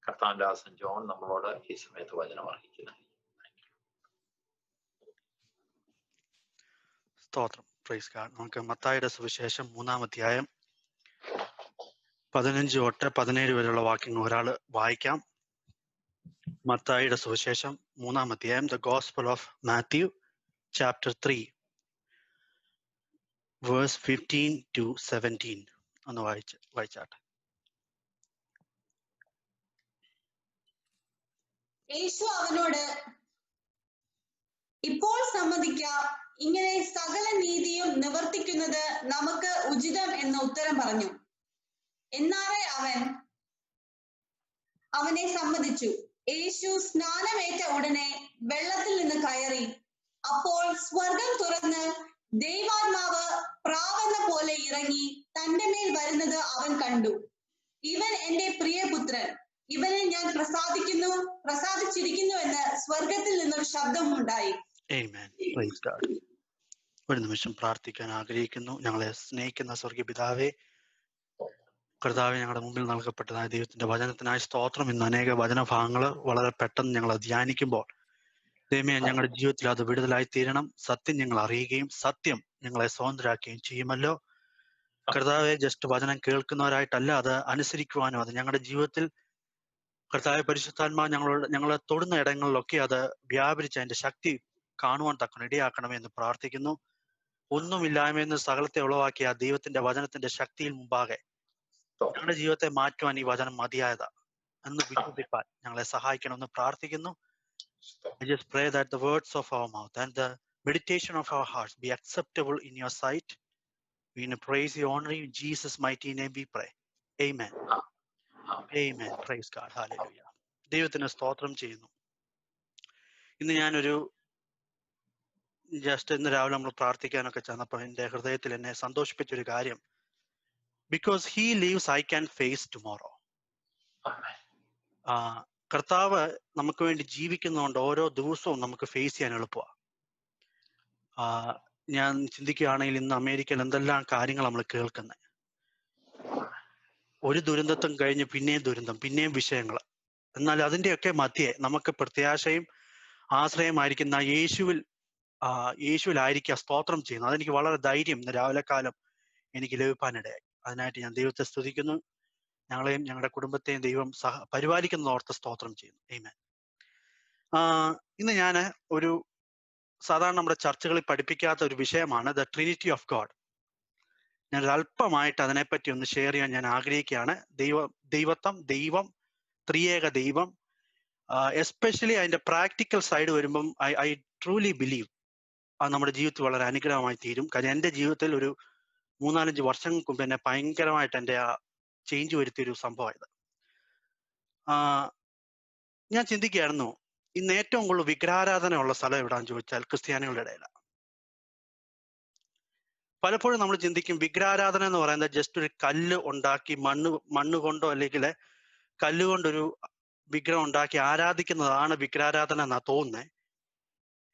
കർത്താവിന്റെ ദാസൻ ജോൺ നമ്മളോട് ഈ സമയത്ത് വചനം അറിയിക്കുന്നു. സ്തോത്രം. Praise God. നമുക്ക് മത്തായിയുടെ സുവിശേഷം 3-ാം അധ്യായം 15 തൊട്ട് 17 വരെയുള്ള വാക്യങ്ങൾ ഒരാൾ വായിക്കാം. മത്തായിയുടെ സുവിശേഷം 3-ാം അധ്യായം, the gospel of Matthew, chapter 3, verse 15 to 17 ഒന്ന് വായിച്ചാട്ടെ. യേശു അവനോട്, ഇപ്പോൾ സമ്മതിക്ക, ഇങ്ങനെ സകല നീതിയും നിവർത്തിക്കുന്നത് നമുക്ക് ഉചിതം എന്ന് ഉത്തരം പറഞ്ഞു. എന്നാറെ അവനെ സമ്മതിച്ചു. യേശു സ്നാനമേറ്റ ഉടനെ വെള്ളത്തിൽ നിന്ന് കയറി. അപ്പോൾ സ്വർഗം തുറന്ന് ദൈവാത്മാവ് പ്രാവെന്ന പോലെ ഇറങ്ങി തന്റെ മേൽ വരുന്നത് അവൻ കണ്ടു. ഇവൻ എന്റെ പ്രിയപുത്രൻ, ഇവനെ ഞാൻ പ്രസാദിച്ചിരിക്കുന്നു എന്ന് സ്വർഗത്തിൽ നിന്നൊരു ശബ്ദമുണ്ടായി. ഒരു നിമിഷം പ്രാർത്ഥിക്കാൻ ആഗ്രഹിക്കുന്നു. ഞങ്ങളെ സ്നേഹിക്കുന്ന സ്വർഗീയ പിതാവേ, കർത്താവെ, ഞങ്ങളുടെ മുമ്പിൽ നൽകപ്പെട്ടതായ ദൈവത്തിന്റെ വചനത്തിനായി സ്തോത്രം. ഇന്ന് അനേക വചനഭാഗങ്ങൾ വളരെ പെട്ടെന്ന് ഞങ്ങൾ ധ്യാനിക്കുമ്പോൾ ദൈവമേ, ഞങ്ങളുടെ ജീവിതത്തിൽ അത് വിടുതലായി തീരണം. സത്യം ഞങ്ങൾ അറിയുകയും സത്യം ഞങ്ങളെ സ്വതന്ത്രരാക്കുകയും ചെയ്യുമല്ലോ. കർത്താവെ, ജസ്റ്റ് വചനം കേൾക്കുന്നവരായിട്ടല്ല, അത് അനുസരിക്കുവാനും അത് ഞങ്ങളുടെ ജീവിതത്തിൽ കർത്താവെ പരിശുദ്ധാത്മാ ഞങ്ങളെ തൊടുന്ന ഇടങ്ങളിലൊക്കെ അത് വ്യാപരിച്ച് അതിന്റെ ശക്തി കാണുവാൻ തക്കണം ഇടയാക്കണമേ എന്ന് പ്രാർത്ഥിക്കുന്നു. ഒന്നുമില്ലായ്മയെന്ന് സകലത്തെ ഉളവാക്കിയ ആ ദൈവത്തിന്റെ വചനത്തിന്റെ ശക്തിയിൽ മുമ്പാകെ ഞങ്ങളുടെ ജീവിതത്തെ മാറ്റുവാൻ ഈ വചനം മതിയായതാ എന്ന് വിശ്വസിപ്പാൻ ഞങ്ങളെ സഹായിക്കണമെന്ന് പ്രാർത്ഥിക്കുന്നു. I just pray that the words of our mouth and the meditation of our hearts be acceptable in your sight. We praise you, honor you. In Jesus' mighty name we pray. Amen. Amen. Praise God. Hallelujah. ദൈവത്തിന് സ്തോത്രം ചെയ്യുന്നു. ഇന്ന് ഞാനൊരു ഇന്ന് രാവിലെ നമ്മൾ പ്രാർത്ഥിക്കാനൊക്കെ ചെന്നപ്പോൾ എൻ്റെ ഹൃദയത്തിൽ എന്നെ സന്തോഷിപ്പിച്ചൊരു കാര്യം, because he lives, I can face tomorrow. കർത്താവ് നമുക്ക് വേണ്ടി ജീവിക്കുന്നതുകൊണ്ട് ഓരോ ദിവസവും നമുക്ക് ഫേസ് ചെയ്യാൻ എളുപ്പമാണ്. ഞാൻ ചിന്തിക്കുകയാണെങ്കിൽ ഇന്ന് അമേരിക്കയിൽ എന്തെല്ലാം കാര്യങ്ങൾ നമ്മൾ കേൾക്കുന്നത്. ഒരു ദുരന്തത്തും കഴിഞ്ഞ് പിന്നെയും ദുരന്തം, പിന്നെയും വിഷയങ്ങൾ. എന്നാൽ അതിൻ്റെയൊക്കെ മധ്യേ നമുക്ക് പ്രത്യാശയും ആശ്രയമായിരിക്കുന്ന യേശുവിലായിരിക്കുക സ്തോത്രം ചെയ്യുന്നു. അതെനിക്ക് വളരെ ധൈര്യം ഇന്ന് രാവിലെ കാലം എനിക്ക് ലഭിക്കാനിടയായി. അതിനായിട്ട് ഞാൻ ദൈവത്തെ സ്തുതിക്കുന്നു. ഞങ്ങളെയും ഞങ്ങളുടെ കുടുംബത്തെയും ദൈവം പരിപാലിക്കുന്ന ഓർത്ത് സ്തോത്രം ചെയ്യുന്നു. ആമേൻ. ഇന്ന് ഞാൻ സാധാരണ നമ്മുടെ ചർച്ചകളിൽ പഠിപ്പിക്കാത്ത ഒരു വിഷയമാണ് ദ ട്രിനിറ്റി ഓഫ് ഗോഡ്. ഞാൻ അല്പമായിട്ട് അതിനെപ്പറ്റി ഒന്ന് ഷെയർ ചെയ്യാൻ ഞാൻ ആഗ്രഹിക്കുകയാണ്. ദൈവം ത്രിയേക ദൈവം, എസ്പെഷ്യലി അതിന്റെ പ്രാക്ടിക്കൽ സൈഡ് വരുമ്പം ഐ ട്രൂലി ബിലീവ് അത് നമ്മുടെ ജീവിതത്തിൽ വളരെ അനുഗ്രഹമായി തീരും. കാര്യം എൻ്റെ ജീവിതത്തിൽ ഒരു 3-4 വർഷങ്ങൾക്ക് മുമ്പ് എന്നെ ഭയങ്കരമായിട്ട് എൻ്റെ ചേഞ്ച് വരുത്തിയൊരു സംഭവമായത്. ഞാൻ ചിന്തിക്കുകയായിരുന്നു, ഇന്ന് ഏറ്റവും കൂടുതൽ വിഗ്രഹാരാധന ഉള്ള സ്ഥലം എവിടാന്ന് ചോദിച്ചാൽ ക്രിസ്ത്യാനികളുടെ ഇടയിലാണ്. പലപ്പോഴും നമ്മൾ ചിന്തിക്കും വിഗ്രഹാരാധന എന്ന് പറയുന്നത് ജസ്റ്റ് ഒരു കല്ല് ഉണ്ടാക്കി മണ്ണ് കൊണ്ടോ അല്ലെങ്കിൽ കല്ലുകൊണ്ടൊരു വിഗ്രഹം ഉണ്ടാക്കി ആരാധിക്കുന്നതാണ് വിഗ്രഹാരാധന എന്നാ തോന്നുന്നത്.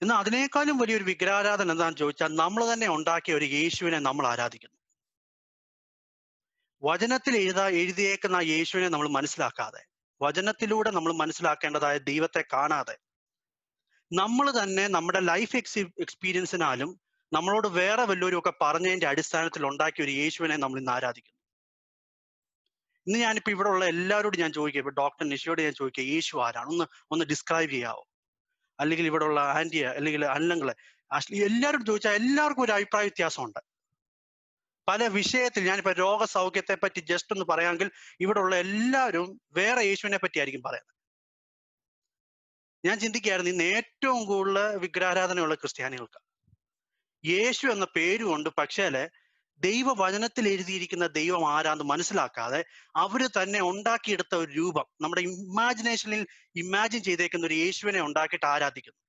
എന്നാൽ അതിനേക്കാളും വലിയൊരു വിഗ്രഹാരാധന എന്താണെന്ന് ചോദിച്ചാൽ നമ്മൾ തന്നെ ഉണ്ടാക്കിയ ഒരു യേശുവിനെ നമ്മൾ ആരാധിക്കുന്നു. വചനത്തിൽ എഴുതിയേക്കുന്ന യേശുവിനെ നമ്മൾ മനസ്സിലാക്കാതെ, വചനത്തിലൂടെ നമ്മൾ മനസ്സിലാക്കേണ്ടതായ ദൈവത്തെ കാണാതെ, നമ്മൾ തന്നെ നമ്മുടെ ലൈഫ് എക്സ്പീരിയൻസിനാലും നമ്മളോട് വേറെ വല്ലവരും ഒക്കെ പറഞ്ഞതിന്റെ അടിസ്ഥാനത്തിൽ ഉണ്ടാക്കിയ ഒരു യേശുവിനെ നമ്മൾ ഇന്ന് ആരാധിക്കുന്നു. ഇന്ന് ഞാനിപ്പോൾ ഇവിടെ ഉള്ള എല്ലാവരോടും ഞാൻ ചോദിക്കുക, ഇപ്പൊ ഡോക്ടർ നിഷയോട് ഞാൻ ചോദിക്കുക, യേശു ആരാണ് ഒന്ന് ഡിസ്ക്രൈബ് ചെയ്യാവോ? അല്ലെങ്കിൽ ഇവിടെ ഉള്ള ആന്റിയെ അല്ലെങ്കിൽ അന്നങ്ങളെ എല്ലാവരും ചോദിച്ചാൽ എല്ലാവർക്കും ഒരു അഭിപ്രായ വ്യത്യാസമുണ്ട് പല വിഷയത്തിൽ. ഞാനിപ്പോ രോഗസൗഖ്യത്തെ പറ്റി ജസ്റ്റ് ഒന്ന് പറയാമെങ്കിൽ ഇവിടെ ഉള്ള എല്ലാവരും വേറെ യേശുവിനെ പറ്റി ആയിരിക്കും പറയുന്നത്. ഞാൻ ചിന്തിക്കുകയായിരുന്നു, ഇന്ന് ഏറ്റവും കൂടുതൽ വിഗ്രഹാരാധനയുള്ള ക്രിസ്ത്യാനികൾക്ക് യേശു എന്ന പേരുമുണ്ട്, പക്ഷേ ദൈവവചനത്തിൽ എഴുതിയിരിക്കുന്ന ദൈവം ആരാന്ന് മനസ്സിലാക്കാതെ അവര് തന്നെ ഉണ്ടാക്കിയെടുത്ത ഒരു രൂപം, നമ്മുടെ ഇമാജിനേഷനിൽ ഇമാജിൻ ചെയ്തേക്കുന്ന ഒരു യേശുവിനെ ഉണ്ടാക്കിയിട്ട് ആരാധിക്കുന്നു.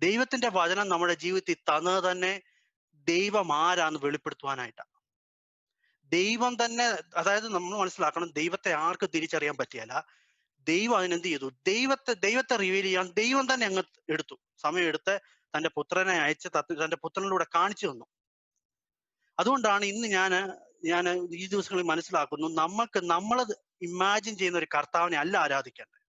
ദൈവത്തിന്റെ വചനം നമ്മുടെ ജീവിതത്തിൽ തന്നത് തന്നെ ദൈവം ആരാന്ന് വെളിപ്പെടുത്തുവാനായിട്ടാണ്. ദൈവം തന്നെ, അതായത് നമ്മൾ മനസ്സിലാക്കണം, ദൈവത്തെ ആർക്ക് തിരിച്ചറിയാൻ പറ്റിയല്ല. ദൈവം അതിനെന്ത് ചെയ്തു? ദൈവത്തെ റിവീൽ ചെയ്യാൻ ദൈവം തന്നെ അങ്ങ് സമയമെടുത്ത് തന്റെ പുത്രനെ അയച്ച് തന്റെ പുത്രനിലൂടെ കാണിച്ചു തന്നു. അതുകൊണ്ടാണ് ഇന്ന് ഞാൻ ഈ ദിവസങ്ങളിൽ മനസ്സിലാക്കുന്നു, നമ്മൾ ഇമാജിൻ ചെയ്യുന്ന ഒരു കർത്താവിനെ അല്ല ആരാധിക്കേണ്ടത്.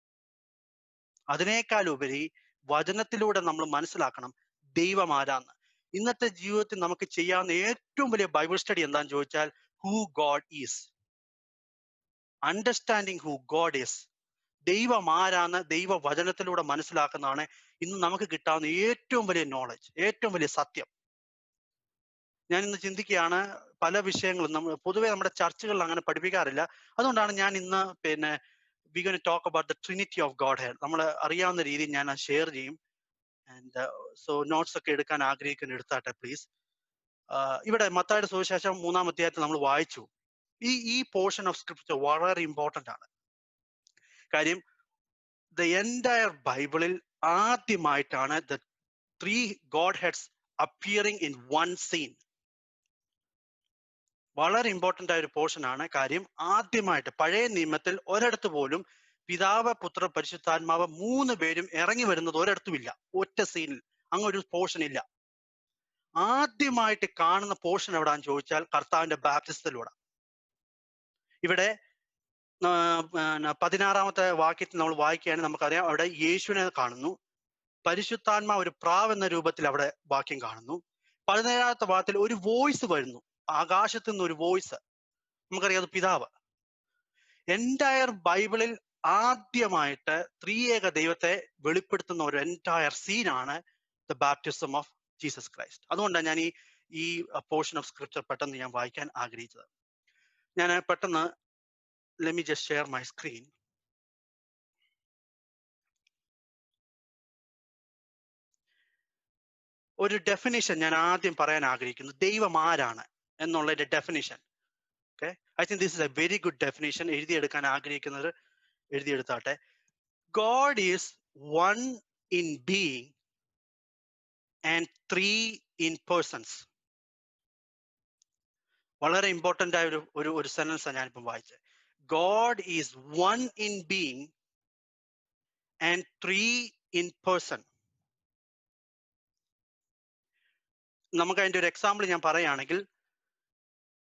അതിനേക്കാൾ ഉപരി വചനത്തിലൂടെ നമ്മൾ മനസ്സിലാക്കണം ദൈവം ആരാന്ന്. ഇന്നത്തെ ജീവിതത്തിൽ നമുക്ക് ചെയ്യാവുന്ന ഏറ്റവും വലിയ ബൈബിൾ സ്റ്റഡി എന്താണെന്ന് ചോദിച്ചാൽ who God is. Understanding who God is. ദൈവം ആരാന്ന് ദൈവ വചനത്തിലൂടെ മനസ്സിലാക്കുന്നതാണ് ഇന്ന് നമുക്ക് കിട്ടാവുന്ന ഏറ്റവും വലിയ നോളജ്, ഏറ്റവും വലിയ സത്യം. ഞാൻ ഇന്ന് ചിന്തിക്കുകയാണ്, പല വിഷയങ്ങളും പൊതുവെ നമ്മുടെ ചർച്ചകളിൽ അങ്ങനെ പഠിപ്പിക്കാറില്ല. അതുകൊണ്ടാണ് ഞാൻ ഇന്ന് we going to talk about the Trinity of Godhead. നമ്മൾ അറിയാവുന്ന രീതിയിൽ ഞാൻ ഷെയർ ചെയ്യും. ആൻഡ് സോ നോട്ട്സ് ഒക്കെ എടുക്കാൻ ആഗ്രഹിക്കുന്ന എടുത്താട്ടെ പ്ലീസ്. ഇവിടെ മത്തായിയുടെ സുവിശേഷം 3-ാം അധ്യായത്തിൽ നമ്മൾ വായിച്ചു. ഈ പോർഷൻ ഓഫ് സ്ക്രിപ്ചർ വളരെ ഇമ്പോർട്ടന്റ് ആണ്. കാര്യം ദ എൻറ്റയർ ബൈബിളിൽ ആദ്യമായിട്ടാണ് the 3 God heads appearing in one scene. വളരെ ഇമ്പോർട്ടന്റ് ആയ ഒരു പോർഷൻ ആണ്. കാര്യം ആദ്യമായിട്ട് പഴയ നിയമത്തിൽ ഒരിടത്ത് പോലും പിതാവ്, പുത്ര, പരിശുദ്ധാത്മാവ് 3 പേരും ഇറങ്ങി വരുന്നത് ഒരിടത്തുമില്ല. ഒറ്റ സീനിൽ അങ്ങൊരു പോർഷൻ ഇല്ല. ആദ്യമായിട്ട് കാണുന്ന പോർഷൻ എവിടാന്ന് ചോദിച്ചാൽ കർത്താവിന്റെ ബാപ്റ്റിസത്തിലൂടെ. ഇവിടെ 16-ാമത്തെ വാക്യത്തിൽ നമ്മൾ വായിക്കുകയാണെങ്കിൽ നമുക്കറിയാം, അവിടെ യേശുവിനെ കാണുന്നു. പരിശുദ്ധാത്മാവ് ഒരു പ്രാവ് എന്ന രൂപത്തിൽ അവിടെ വാക്യം കാണുന്നു. 17-ാമത്തെ വാക്യത്തിൽ ഒരു വോയിസ് വരുന്നു, ആകാശത്തു നിന്ന് ഒരു വോയിസ്. നമുക്കറിയാം അത് പിതാവ്. എൻറ്റയർ ബൈബിളിൽ ആദ്യമായിട്ട് ത്രിയേക ദൈവത്തെ വെളിപ്പെടുത്തുന്ന ഒരു എൻറ്റയർ സീനാണ് the baptism of Jesus Christ. അതുകൊണ്ടാണ് ഞാൻ ഈ പോർഷൻ ഓഫ് സ്ക്രിപ്ചർ പെട്ടെന്ന് ഞാൻ വായിക്കാൻ ആഗ്രഹിച്ചത്. ഞാൻ പെട്ടെന്ന് let me just share my screen. ഒരു ഡെഫിനിഷൻ ഞാൻ ആദ്യം പറയാൻ ആഗ്രഹിക്കുന്നു. ദൈവം ആരാണ് എന്നുള്ളതിന്റെ definition. Okay, I think this is a very good definition. എഴുതിയെടുക്കാൻ ആഗ്രഹിക്കുന്നവർ എഴുതിയെടുത്താട്ടെ. God is one in being and 3 in persons. വളരെ ഇമ്പോർട്ടന്റ് ആയ ഒരു സെന്റൻസാണ് ഞാനിപ്പം വായിച്ചത്. God is one in being and 3 in person. നമുക്ക് അതിന്റെ ഒരു എക്സാമ്പിൾ ഞാൻ പറയുകയാണെങ്കിൽ,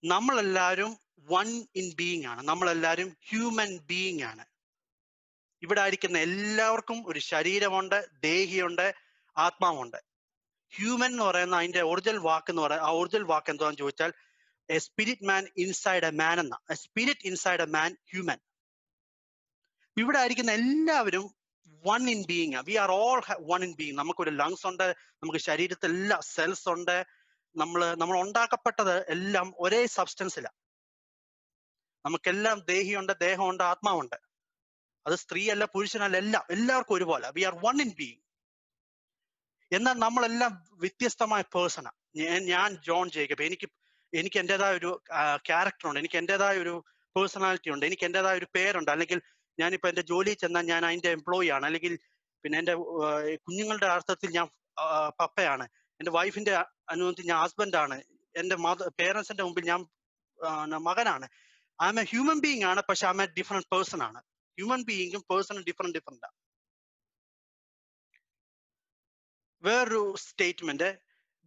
നമ്മളെല്ലാവരും വൺ ഇൻ ബീയിങ് ആണ്. നമ്മളെല്ലാവരും ഹ്യൂമൻ ബീയിങ് ആണ്. ഇവിടെ ആയിരിക്കുന്ന എല്ലാവർക്കും ഒരു ശരീരമുണ്ട്, ദേഹിയുണ്ട്, ആത്മാവുണ്ട്. ഹ്യൂമൻ എന്ന് പറയുന്ന അതിന്റെ ഒറിജിനൽ വാക്ക് എന്ന് പറയുന്നത്, ആ ഒറിജിനൽ വാക്ക് എന്താണെന്ന് ചോദിച്ചാൽ a spirit man inside a man എന്ന. a spirit inside a man, human. ഇവിടെ ആയിരിക്കുന്ന എല്ലാവരും one in being. We are all one in being. നമുക്കൊരു ലങ്സ് ഉണ്ട്, നമുക്ക് ശരീരത്തിൽ എല്ലാ സെൽസ് ഉണ്ട്. നമ്മൾ ഉണ്ടാക്കപ്പെട്ടത് എല്ലാം ഒരേ സബ്സ്റ്റൻസിലാണ്. നമുക്കെല്ലാം ദേഹിയുണ്ട്, ദേഹമുണ്ട്, ആത്മാവുണ്ട്. അത് സ്ത്രീയല്ല, പുരുഷനല്ല, എല്ലാവർക്കും ഒരുപോലെ. We are one in being. എന്നാൽ നമ്മളെല്ലാം വ്യത്യസ്തമായ പേഴ്സണാണ്. ഞാൻ ജോൺ ജേക്കബ്, എനിക്ക് എൻ്റെതായ ഒരു ക്യാരക്ടർ ഉണ്ട്, എനിക്ക് എൻ്റെതായ ഒരു പേഴ്സണാലിറ്റി ഉണ്ട്, എനിക്ക് എൻ്റെതായ ഒരു പേരുണ്ട്. അല്ലെങ്കിൽ ഞാനിപ്പോൾ എൻ്റെ ജോലിയിൽ ചെന്നാൽ ഞാൻ അതിൻ്റെ എംപ്ലോയി ആണ്. അല്ലെങ്കിൽ എൻ്റെ കുഞ്ഞുങ്ങളുടെ അർത്ഥത്തിൽ ഞാൻ പപ്പയാണ്. എൻ്റെ വൈഫിന്റെ അനുഭവത്തിൽ ഞാൻ ഹസ്ബൻഡാണ്. എൻ്റെ പേരൻസിന്റെ മുമ്പിൽ ഞാൻ മകനാണ്. I am a human being ആണ്, പക്ഷെ I am a different person ആണ്. ഹ്യൂമൻ ബീയിങ്ങും പേഴ്സണും ഡിഫറെന്റ്. വേറൊരു statement,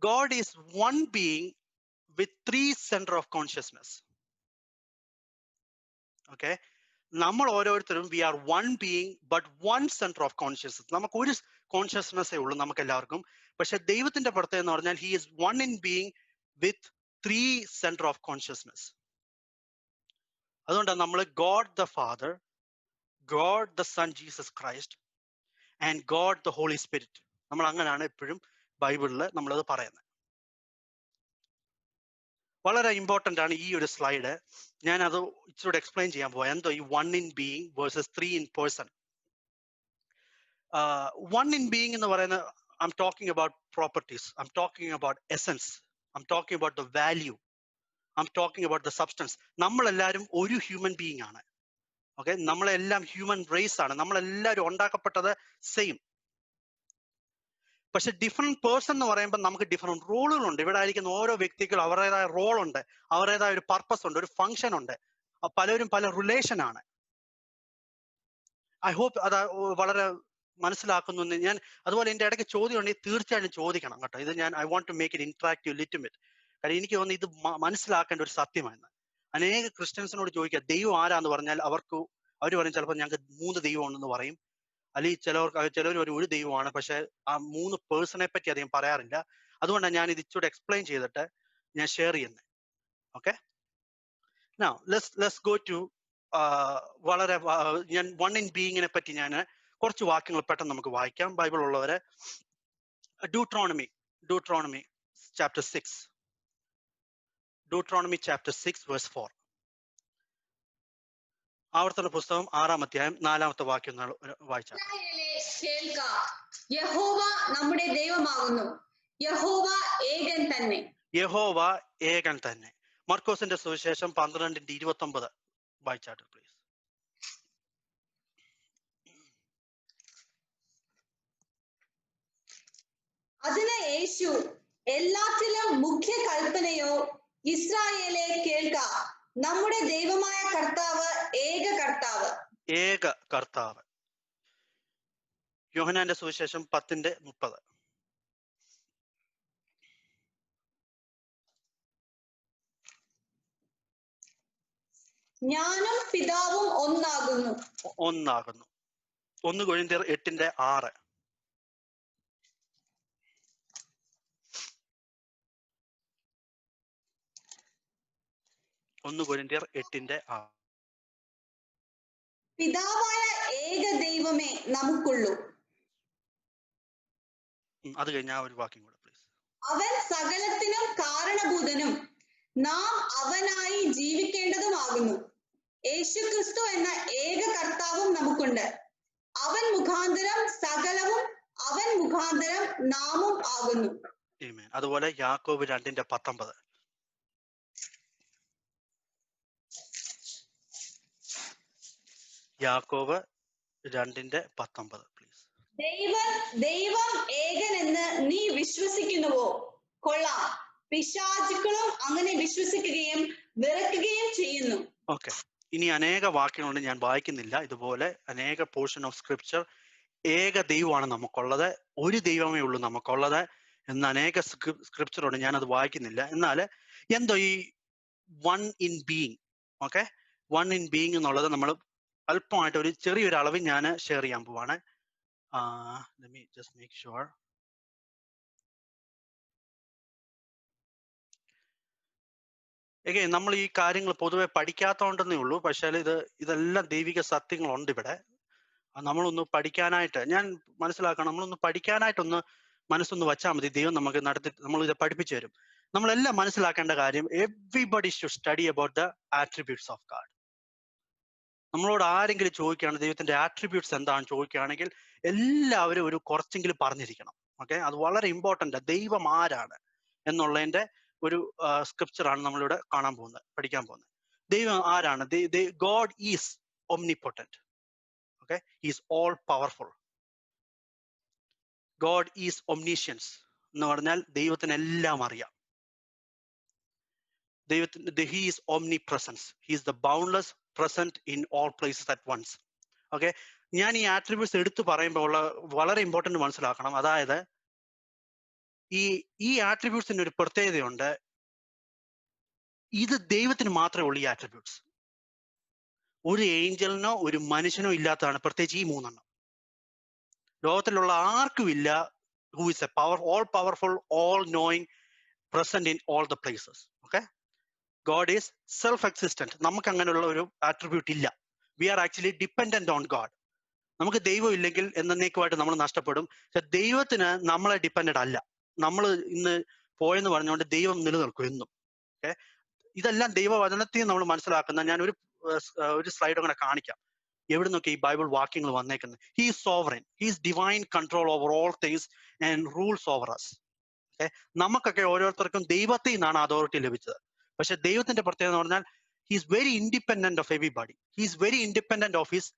God is one being with 3 center of consciousness. Okay, നമ്മൾ ഓരോരുത്തരും we are one being but 1 center of consciousness. നമുക്ക് ഒരു കോൺഷ്യസ്നെസ്സേ ഉള്ളൂ നമുക്ക് എല്ലാവർക്കും. പക്ഷെ ദൈവത്തിന്റെ പ്രത്യേകത എന്ന് പറഞ്ഞാൽ he is one in being with 3 center of consciousness. അതുകൊണ്ടാണ് നമ്മൾ God the Father, God the Son Jesus Christ and God the holy Spirit. നമ്മൾ അങ്ങനെയാണ് എപ്പോഴും ബൈബിളിൽ നമ്മളത് പറയുന്നത്. വളരെ ഇമ്പോർട്ടൻ്റ് ആണ് ഈ ഒരു സ്ലൈഡ്. ഞാൻ അത് ഇച്ചിരി എക്സ്പ്ലെയിൻ ചെയ്യാൻ പോവാം. എന്തോ ഈ one in being versus 3 in person. One in being എന്ന് പറയുന്നത്, I am talking about properties, I am talking about essence, I am talking about the value, I am talking about the substance. നമ്മളെല്ലാവരും ഒരു human being ആണ്. Okay, നമ്മളെല്ലാം human raise ആണ്. നമ്മളെല്ലാവരും ഉണ്ടാക്കപ്പെട്ടത് same. പക്ഷെ different person എന്ന് പറയുമ്പോൾ നമുക്ക് ഡിഫറെന്റ് റോളുകളുണ്ട്. ഇവിടെ ആയിരിക്കുന്ന ഓരോ വ്യക്തികളും അവരുടേതായ റോളുണ്ട്, അവരുടേതായ ഒരു പർപ്പസ് ഉണ്ട്, ഒരു ഫംഗ്ഷൻ ഉണ്ട്. പലരും പല റിലേഷൻ ആണ്. ഐ ഹോപ്പ് അത് വളരെ മനസ്സിലാക്കുന്നു. ഞാൻ അതുപോലെ എൻ്റെ ഇടയ്ക്ക് ചോദ്യം ഉണ്ടെങ്കിൽ തീർച്ചയായിട്ടും ചോദിക്കണം കേട്ടോ. ഇത് ഞാൻ I want to make it interactive little bit. കാര്യം എനിക്ക് തോന്നുന്നു ഇത് മനസ്സിലാക്കേണ്ട ഒരു സത്യമാണ്. അനേക ക്രിസ്ത്യൻസിനോട് ചോദിക്കുക ദൈവം ആരാന്ന് പറഞ്ഞാൽ അവർ പറയും ചിലപ്പോൾ ഞങ്ങൾക്ക് 3 ദൈവം ഉണ്ടെന്ന് പറയും. അല്ലെങ്കിൽ ചിലർ ഒരു ദൈവമാണ്, പക്ഷെ ആ 3 പേഴ്സണെ പറ്റി അധികം പറയാറില്ല. അതുകൊണ്ടാണ് ഞാൻ ഇത് ഇച്ചിരി എക്സ്പ്ലെയിൻ ചെയ്തിട്ട് ഞാൻ ഷെയർ ചെയ്യുന്നത്. Okay, now let's go to വളരെ ഞാൻ വൺ ഇൻ ബീയിങ്ങിനെ പറ്റി ഞാൻ കുറച്ച് വാക്യങ്ങൾ പെട്ടെന്ന് നമുക്ക് വായിക്കാം. ബൈബിൾ ഉള്ളവരെ Deuteronomy chapter 6 verse 4. ആവർത്തന പുസ്തകം 6-ാം അധ്യായം 4-ാമത്തെ വാക്യം വായിച്ചാൽ. കേൾക്ക, യഹോവ നമ്മുടെ ദൈവമാകുന്നു, യഹോവ ഏകൻ തന്നെ. യഹോവ ഏകൻ തന്നെ. മർക്കോസിന്റെ സുവിശേഷം 12:29 വായിച്ചാട്ടെ പ്ലീസ്. അതിന് യേശു, എല്ലാറ്റിലും മുഖ്യ കൽപ്പനയോ ഇസ്രായേലെ കേൾക്ക, നമ്മുടെ ദൈവമായ കർത്താവ് ഏക കർത്താവ്. യോഹന്നാന്റെ സുവിശേഷം 10:30. ഞാനും പിതാവും ഒന്നാകുന്നു. 1 കൊരിന്ത്യർ 8:6. 1 കൊരിന്ത്യർ 8:6. പിതാവായ ഏക ദൈവമേ നമുക്കുള്ളൂ. അത് കഴിഞ്ഞ ഒരു വാക്യം കൂടെ പ്ലീസ്. അവൻ സകലത്തിനും കാരണഭൂതനും നാം അവനായി ജീവിക്കേണ്ടതുമാകുന്നു. യേശുക്രിസ്തു എന്ന ഏക കർത്താവും നമുക്കുണ്ട്. അവൻ മുഖാന്തരം സകലവും, അവൻ മുഖാന്തരം നാമും ആകുന്നു. അതുപോലെ യാക്കോബ് 2:19. യാക്കോബ് 2:19 പ്ലീസ്. ദൈവം ഏകൻ എന്ന് നീ വിശ്വസിക്കുന്നുവോ? കൊള്ളാം, പിശാചുക്കളും അങ്ങനെ വിശ്വസിക്കുകയും വിറക്കുകയും ചെയ്യുന്നു. ഓക്കെ, ഇനി അനേക വാക്യങ്ങളുണ്ട്, ഞാൻ വായിക്കുന്നില്ല. ഇതുപോലെ അനേക പോർഷൻ ഓഫ് സ്ക്രിപ്ചർ ഏക ദൈവമാണ് നമുക്കുള്ളത്, ഒരു ദൈവമേ ഉള്ളൂ നമുക്കുള്ളത് എന്ന അനേക സ്ക്രിപ്ചറുണ്ട്. ഞാനത് വായിക്കുന്നില്ല. എന്നാൽ എന്തോ ഈ one in being, okay, one in being എന്നുള്ളത് നമ്മൾ അല്പമായിട്ട് ഒരു ചെറിയൊരു അളവിൽ ഞാൻ ഷെയർ ചെയ്യാൻ പോവാണ്. Let me just make sure. Again, നമ്മൾ ഈ കാര്യങ്ങൾ പൊതുവെ പഠിക്കാത്തതുകൊണ്ടെന്നേ ഉള്ളൂ. പക്ഷേ ഇതെല്ലാം ദൈവിക സത്യങ്ങളുണ്ട് ഇവിടെ. നമ്മളൊന്ന് പഠിക്കാനായിട്ട് ഞാൻ മനസ്സിലാക്കണം. നമ്മളൊന്ന് പഠിക്കാനായിട്ടൊന്ന് മനസ്സൊന്ന് വച്ചാൽ മതി. ദൈവം നമുക്ക് നമ്മളിത് പഠിപ്പിച്ചു തരും. നമ്മളെല്ലാം മനസ്സിലാക്കേണ്ട കാര്യം, everybody should study about the attributes of God. നമ്മളോട് ആരെങ്കിലും ചോദിക്കുകയാണ് ദൈവത്തിന്റെ ആട്രിബ്യൂട്ട്സ് എന്താണെന്ന് ചോദിക്കുകയാണെങ്കിൽ എല്ലാവരും ഒരു കുറച്ചെങ്കിലും പറഞ്ഞിരിക്കണം. ഓക്കെ, അത് വളരെ ഇമ്പോർട്ടൻ്റ്. ദൈവം ആരാണ് എന്നുള്ളതിന്റെ ഒരു സ്ക്രിപ്ചറാണ് നമ്മളിവിടെ പഠിക്കാൻ പോകുന്നത്. ദൈവം ആരാണ്? God is omnipotent. Okay, is all powerful. God is omniscience എന്ന് പറഞ്ഞാൽ ദൈവത്തിന് എല്ലാം അറിയാം. He is omnipresence. He is the boundless present in all places at once. Okay, ഞാൻ ഈ ആട്രിബ്യൂട്ട്സ് എടുത്തു പറയുമ്പോൾ വളരെ ഇമ്പോർട്ടൻ്റ് മനസ്സിലാക്കണം. അതായത് ഈ ആട്രിബ്യൂട്ട്സിന് ഒരു പ്രത്യേകതയുണ്ട്. ഇത് ദൈവത്തിന് മാത്രമേ ഉള്ളൂ ഈ ആട്രിബ്യൂട്ട്സ്. ഒരു ഏഞ്ചലിനോ ഒരു മനുഷ്യനോ ഇല്ലാത്തതാണ്, പ്രത്യേകിച്ച് ഈ 3 എണ്ണം. ലോകത്തിലുള്ള ആർക്കും ഇല്ല. Who is all powerful, all knowing, present in all the places. Okay, God is self-existent. നമുക്ക് അങ്ങനെയുള്ള ഒരു ആട്രിബ്യൂട്ട് ഇല്ല. We are actually dependent on God. നമുക്ക് ദൈവം ഇല്ലെങ്കിൽ എന്നേക്കുമായിട്ട് നമ്മൾ നഷ്ടപ്പെടും. പക്ഷെ ദൈവത്തിന് നമ്മളെ ഡിപ്പെൻഡന്റ് അല്ല. നമ്മൾ ഇന്ന് പോയെന്ന് പറഞ്ഞുകൊണ്ട് ദൈവം നിലനിൽക്കും എന്നും. ഓക്കെ, ഇതെല്ലാം ദൈവവചനത്തിൽ നമ്മൾ മനസ്സിലാക്കുന്ന. ഞാൻ ഒരു സ്ലൈഡ് അങ്ങനെ കാണിക്കാം എവിടെ നിന്നൊക്കെ ഈ ബൈബിൾ വാക്യങ്ങൾ വന്നേക്കുന്നത്. He is sovereign, he is divine control over all things and rules over us. Okay, നമുക്കൊക്കെ ഓരോരുത്തർക്കും ദൈവത്തിൽ നിന്നാണ് അതോറിറ്റി ലഭിച്ചത്. പക്ഷെ ദൈവത്തിന്റെ പ്രത്യേകത എന്ന് പറഞ്ഞാൽ he is very independent of everybody. He is very independent of his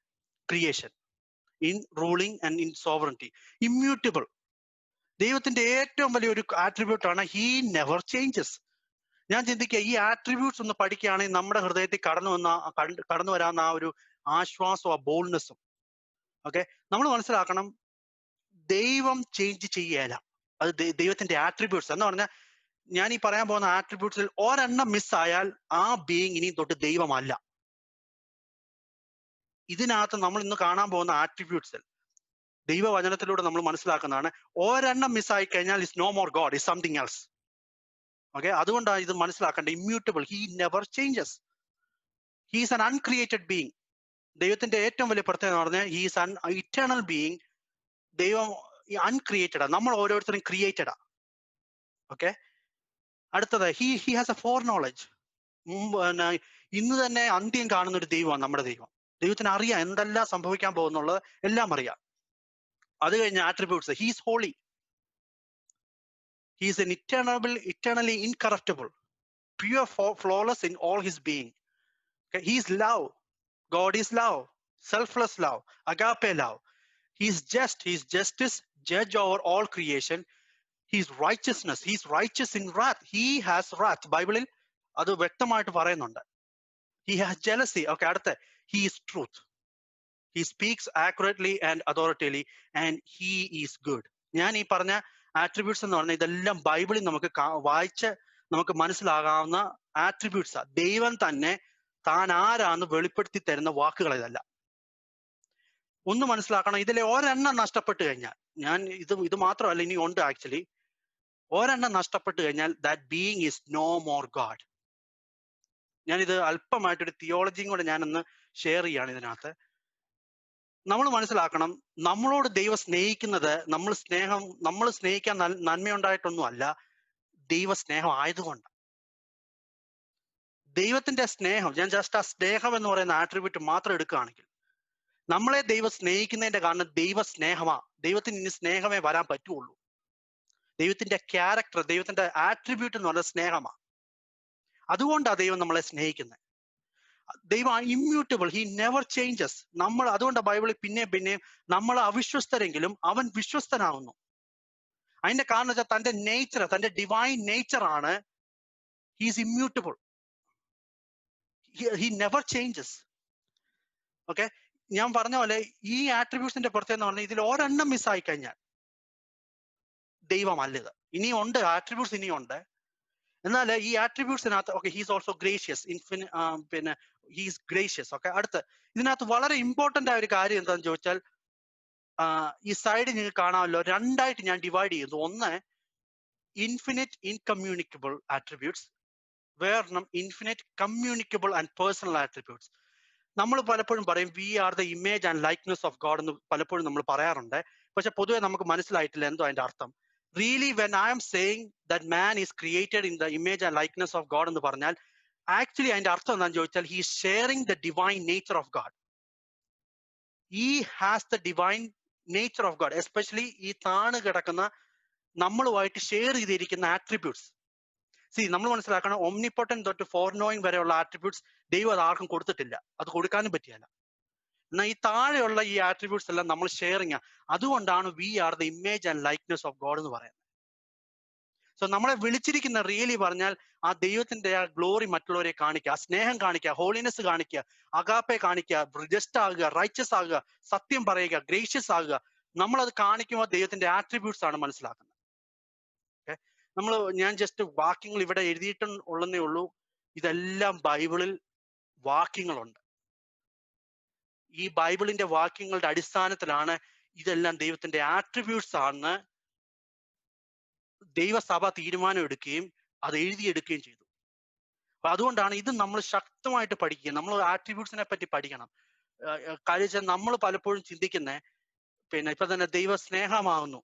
creation in ruling and in sovereignty. Immutable. ദൈവത്തിന്റെ ഏറ്റവും വലിയൊരു ആട്രിബ്യൂട്ട് ആണ് ഹി നെവർ ചേഞ്ചസ്. ഞാൻ ചിന്തിക്കുക, ഈ ആട്രിബ്യൂട്ട്സ് ഒന്ന് പഠിക്കുകയാണെങ്കിൽ നമ്മുടെ ഹൃദയത്തിൽ കടന്നു വരാവുന്ന ആ ഒരു ആശ്വാസവും ആ ബോൾഡ്നെസ്സും. ഓക്കെ, നമ്മൾ മനസ്സിലാക്കണം ദൈവം ചേഞ്ച് ചെയ്യല. അത് ദൈവത്തിന്റെ ആട്രിബ്യൂട്ട്സ് എന്ന് പറഞ്ഞാൽ ഞാൻ ഈ പറയാൻ പോകുന്ന ആട്രിബ്യൂട്ട്സിൽ ഒരെണ്ണം മിസ്സായാൽ ആ ബീയിങ് ഇനി തൊട്ട് ദൈവമല്ല. ഇതിനകത്ത് നമ്മൾ ഇന്ന് കാണാൻ പോകുന്ന ആട്രിബ്യൂട്ട്സിൽ ദൈവവചനത്തിലൂടെ നമ്മൾ മനസ്സിലാക്കുന്നതാണ്, ഒരെണ്ണം മിസ്സായി കഴിഞ്ഞാൽ is no more God, is something else. Okay, അതുകൊണ്ടാണ് ഇത് മനസ്സിലാക്കേണ്ടത്. Immutable, he never changes, he is an uncreated being. ദൈവത്തിന്റെ ഏറ്റവും വലിയ പ്രത്യേകത എന്ന് പറഞ്ഞാൽ he is an eternal being. ദൈവം അൺക്രിയേറ്റഡാ, നമ്മൾ ഓരോരുത്തരും ക്രിയേറ്റഡാ. ഓക്കെ, അടുത്തത് ഹി ഹാസ് എ ഫോർ നോളജ്. ഇന്ന് തന്നെ അന്ത്യം കാണുന്ന ഒരു ദൈവമാണ് നമ്മുടെ ദൈവം. ദൈവത്തിന് അറിയാം എന്തെല്ലാം സംഭവിക്കാൻ പോകുന്നുള്ളത്, എല്ലാം അറിയാം. അത് കഴിഞ്ഞ attributes, he is holy, he is an eternally incorruptible, pure, flawless in all his being. Okay? He is love. God is love, selfless love, agape love. He is just, he is justice, judge over all creation. He is righteousness, he is righteous in wrath. He has wrath. ബൈബിളിൽ അത് വ്യക്തമായിട്ട് പറയുന്നുണ്ട്. He has jealousy. Okay, അടുത്ത, he is truth. He speaks accurately and authoritatively and he is good. ഞാൻ ഈ പറഞ്ഞ attributes എന്ന് പറഞ്ഞാൽ ഇതെല്ലാം ബൈബിളിൽ നമുക്ക് വായിച്ച് നമുക്ക് മനസ്സിലാകാവുന്ന ആട്രിബ്യൂട്ട്സാ. ദൈവം തന്നെ താൻ ആരാന്ന് വെളിപ്പെടുത്തി തരുന്ന വാക്കുകൾ ഇതല്ല. ഒന്ന് മനസ്സിലാക്കണം, ഇതിലെ ഒരെണ്ണം നഷ്ടപ്പെട്ടു കഴിഞ്ഞാൽ, ഞാൻ ഇത് മാത്രമല്ല, ഇനി ഉണ്ട് ആക്ച്വലി, ഒരെണ്ണം നഷ്ടപ്പെട്ടു കഴിഞ്ഞാൽ that being is no more God. ഞാനിത് അല്പമായിട്ടൊരു തിയോളജിയും കൂടെ ഞാനൊന്ന് ഷെയർ ചെയ്യാണ് ഇതിനകത്ത്. നമ്മൾ മനസ്സിലാക്കണം, നമ്മളോട് ദൈവം സ്നേഹിക്കുന്നത് നമ്മൾ സ്നേഹിക്കാൻ നന്മയുണ്ടായിട്ടൊന്നും അല്ല, ദൈവ സ്നേഹം ആയതുകൊണ്ട്. ദൈവത്തിന്റെ സ്നേഹം, ഞാൻ ജസ്റ്റ് ആ സ്നേഹം എന്ന് പറയുന്ന ആട്രിബ്യൂട്ട് മാത്രം എടുക്കുകയാണെങ്കിൽ, നമ്മളെ ദൈവം സ്നേഹിക്കുന്നതിന്റെ കാരണം ദൈവ സ്നേഹമാ. ദൈവത്തിന് ഇനി സ്നേഹമേ വരാൻ പറ്റുള്ളൂ. ദൈവത്തിന്റെ ക്യാരക്ടർ, ദൈവത്തിന്റെ ആട്രിബ്യൂട്ട് എന്ന് പറയുന്നത് സ്നേഹമാ. അതുകൊണ്ടാണ് ദൈവം നമ്മളെ സ്നേഹിക്കുന്നത്. ദൈവം ഇമ്മ്യൂട്ടബിൾ, ഹി നെവർ ചേഞ്ചസ്. നമ്മൾ അതുകൊണ്ട് ബൈബിളിൽ പിന്നെയും നമ്മൾ അവിശ്വസ്തരെങ്കിലും അവൻ വിശ്വസ്തനാകുന്നു. അതിന്റെ കാരണം വെച്ചാൽ തന്റെ നേച്ചർ, തന്റെ ഡിവൈൻ നേച്ചർ ആണ്. He is immutable, he never changes. Okay, ഞാൻ പറഞ്ഞ പോലെ ഈ ആട്രിബ്യൂട്ട്സിന്റെ പ്രത്യേകത എന്ന് പറഞ്ഞാൽ ഇതിൽ ഒരെണ്ണം മിസ്സായി കഴിഞ്ഞാൽ ദൈവമല്ലത്. ഇനിയുണ്ട് ആട്രിബ്യൂട്ട്സ്, ഇനിയുണ്ട്. എന്നാൽ ഈ ആട്രിബ്യൂട്ട്സിനകത്ത് ഓക്കെ, ഹീസ് ഓൾസോ ഗ്രേഷ്യസ്, പിന്നെ ഹീസ് ഗ്രേഷ്യസ്. ഓക്കെ, അടുത്ത് ഇതിനകത്ത് വളരെ ഇമ്പോർട്ടന്റ് ആയ ഒരു കാര്യം എന്താണെന്ന് ചോദിച്ചാൽ, ഈ സൈഡ് നിങ്ങൾക്ക് കാണാമല്ലോ, രണ്ടായിട്ട് ഞാൻ ഡിവൈഡ് ചെയ്യുന്നു. ഒന്ന് ഇൻഫിനിറ്റ് ഇൻകമ്മ്യൂണിക്കബിൾ ആട്രിബ്യൂട്ട്സ്, വേറൊരെണ്ണം infinite communicable and personal attributes. നമ്മൾ പലപ്പോഴും പറയും we are the image and likeness of God എന്ന് പലപ്പോഴും നമ്മൾ പറയാറുണ്ട്. പക്ഷെ പൊതുവെ നമുക്ക് മനസ്സിലായിട്ടില്ല എന്തോ അതിന്റെ അർത്ഥം. Really, when I am saying that man is created in the image and likeness of God എന്ന് പറഞ്ഞാൽ, actually അതിന്റെ അർത്ഥം എന്താണെന്ന് ചോദിച്ചാൽ, he is sharing the divine nature of God. He has the divine nature of God, especially ഈ താണ് കിടക്കുന്ന നമ്മളുമായിട്ട് ഷെയർ ചെയ്തിരിക്കുന്ന ആട്രിബ്യൂട്ട്സ്. നമ്മൾ മനസ്സിലാക്കണം, omnipotent തൊട്ട് ഫോർ നോയിങ് വരെയുള്ള ആട്രിബ്യൂട്ട്സ് ദൈവം അത് ആർക്കും കൊടുത്തിട്ടില്ല, അത് കൊടുക്കാനും പറ്റിയല്ല. എന്നാൽ ഈ താഴെയുള്ള ഈ ആട്രിബ്യൂട്ട്സ് എല്ലാം നമ്മൾ ഷെയറിങ്. അതുകൊണ്ടാണ് we are the image and likeness of God എന്ന് പറയുന്നത്. സോ നമ്മളെ വിളിച്ചിരിക്കുന്ന റിയലി പറഞ്ഞാൽ ആ ദൈവത്തിന്റെ ആ ഗ്ലോറി മറ്റുള്ളവരെ കാണിക്കുക, ആ സ്നേഹം കാണിക്കുക, ഹോളിനെസ് കാണിക്കുക, അഗാപ്പെ കാണിക്കുക, ജസ്റ്റ് ആകുക, റൈച്ചസ് ആകുക, സത്യം പറയുക, ഗ്രേഷ്യസ് ആകുക. നമ്മളത് കാണിക്കുമ്പോൾ ദൈവത്തിന്റെ ആട്രിബ്യൂട്ട്സ് ആണ് മനസ്സിലാക്കുന്നത്. ഓക്കെ, ഞാൻ ജസ്റ്റ് വാക്യങ്ങൾ ഇവിടെ എഴുതിയിട്ടുള്ളതേ ഉള്ളൂ. ഇതെല്ലാം ബൈബിളിൽ വാക്യങ്ങളുണ്ട്. ഈ ബൈബിളിന്റെ വാക്യങ്ങളുടെ അടിസ്ഥാനത്തിലാണ് ഇതെല്ലാം ദൈവത്തിന്റെ ആട്രിബ്യൂട്ട്സ് ആണെന്ന് ദൈവസഭ തീരുമാനം എടുക്കുകയും അത് എഴുതിയെടുക്കുകയും ചെയ്തു. അപ്പൊ അതുകൊണ്ടാണ് ഇത് നമ്മൾ ശക്തമായിട്ട് പഠിക്കുക. നമ്മൾ ആട്രിബ്യൂട്ട്സിനെ പറ്റി പഠിക്കണം. കാര്യം നമ്മൾ പലപ്പോഴും ചിന്തിക്കുന്നത്, പിന്നെ ഇപ്പൊ തന്നെ ദൈവ സ്നേഹമാകുന്നു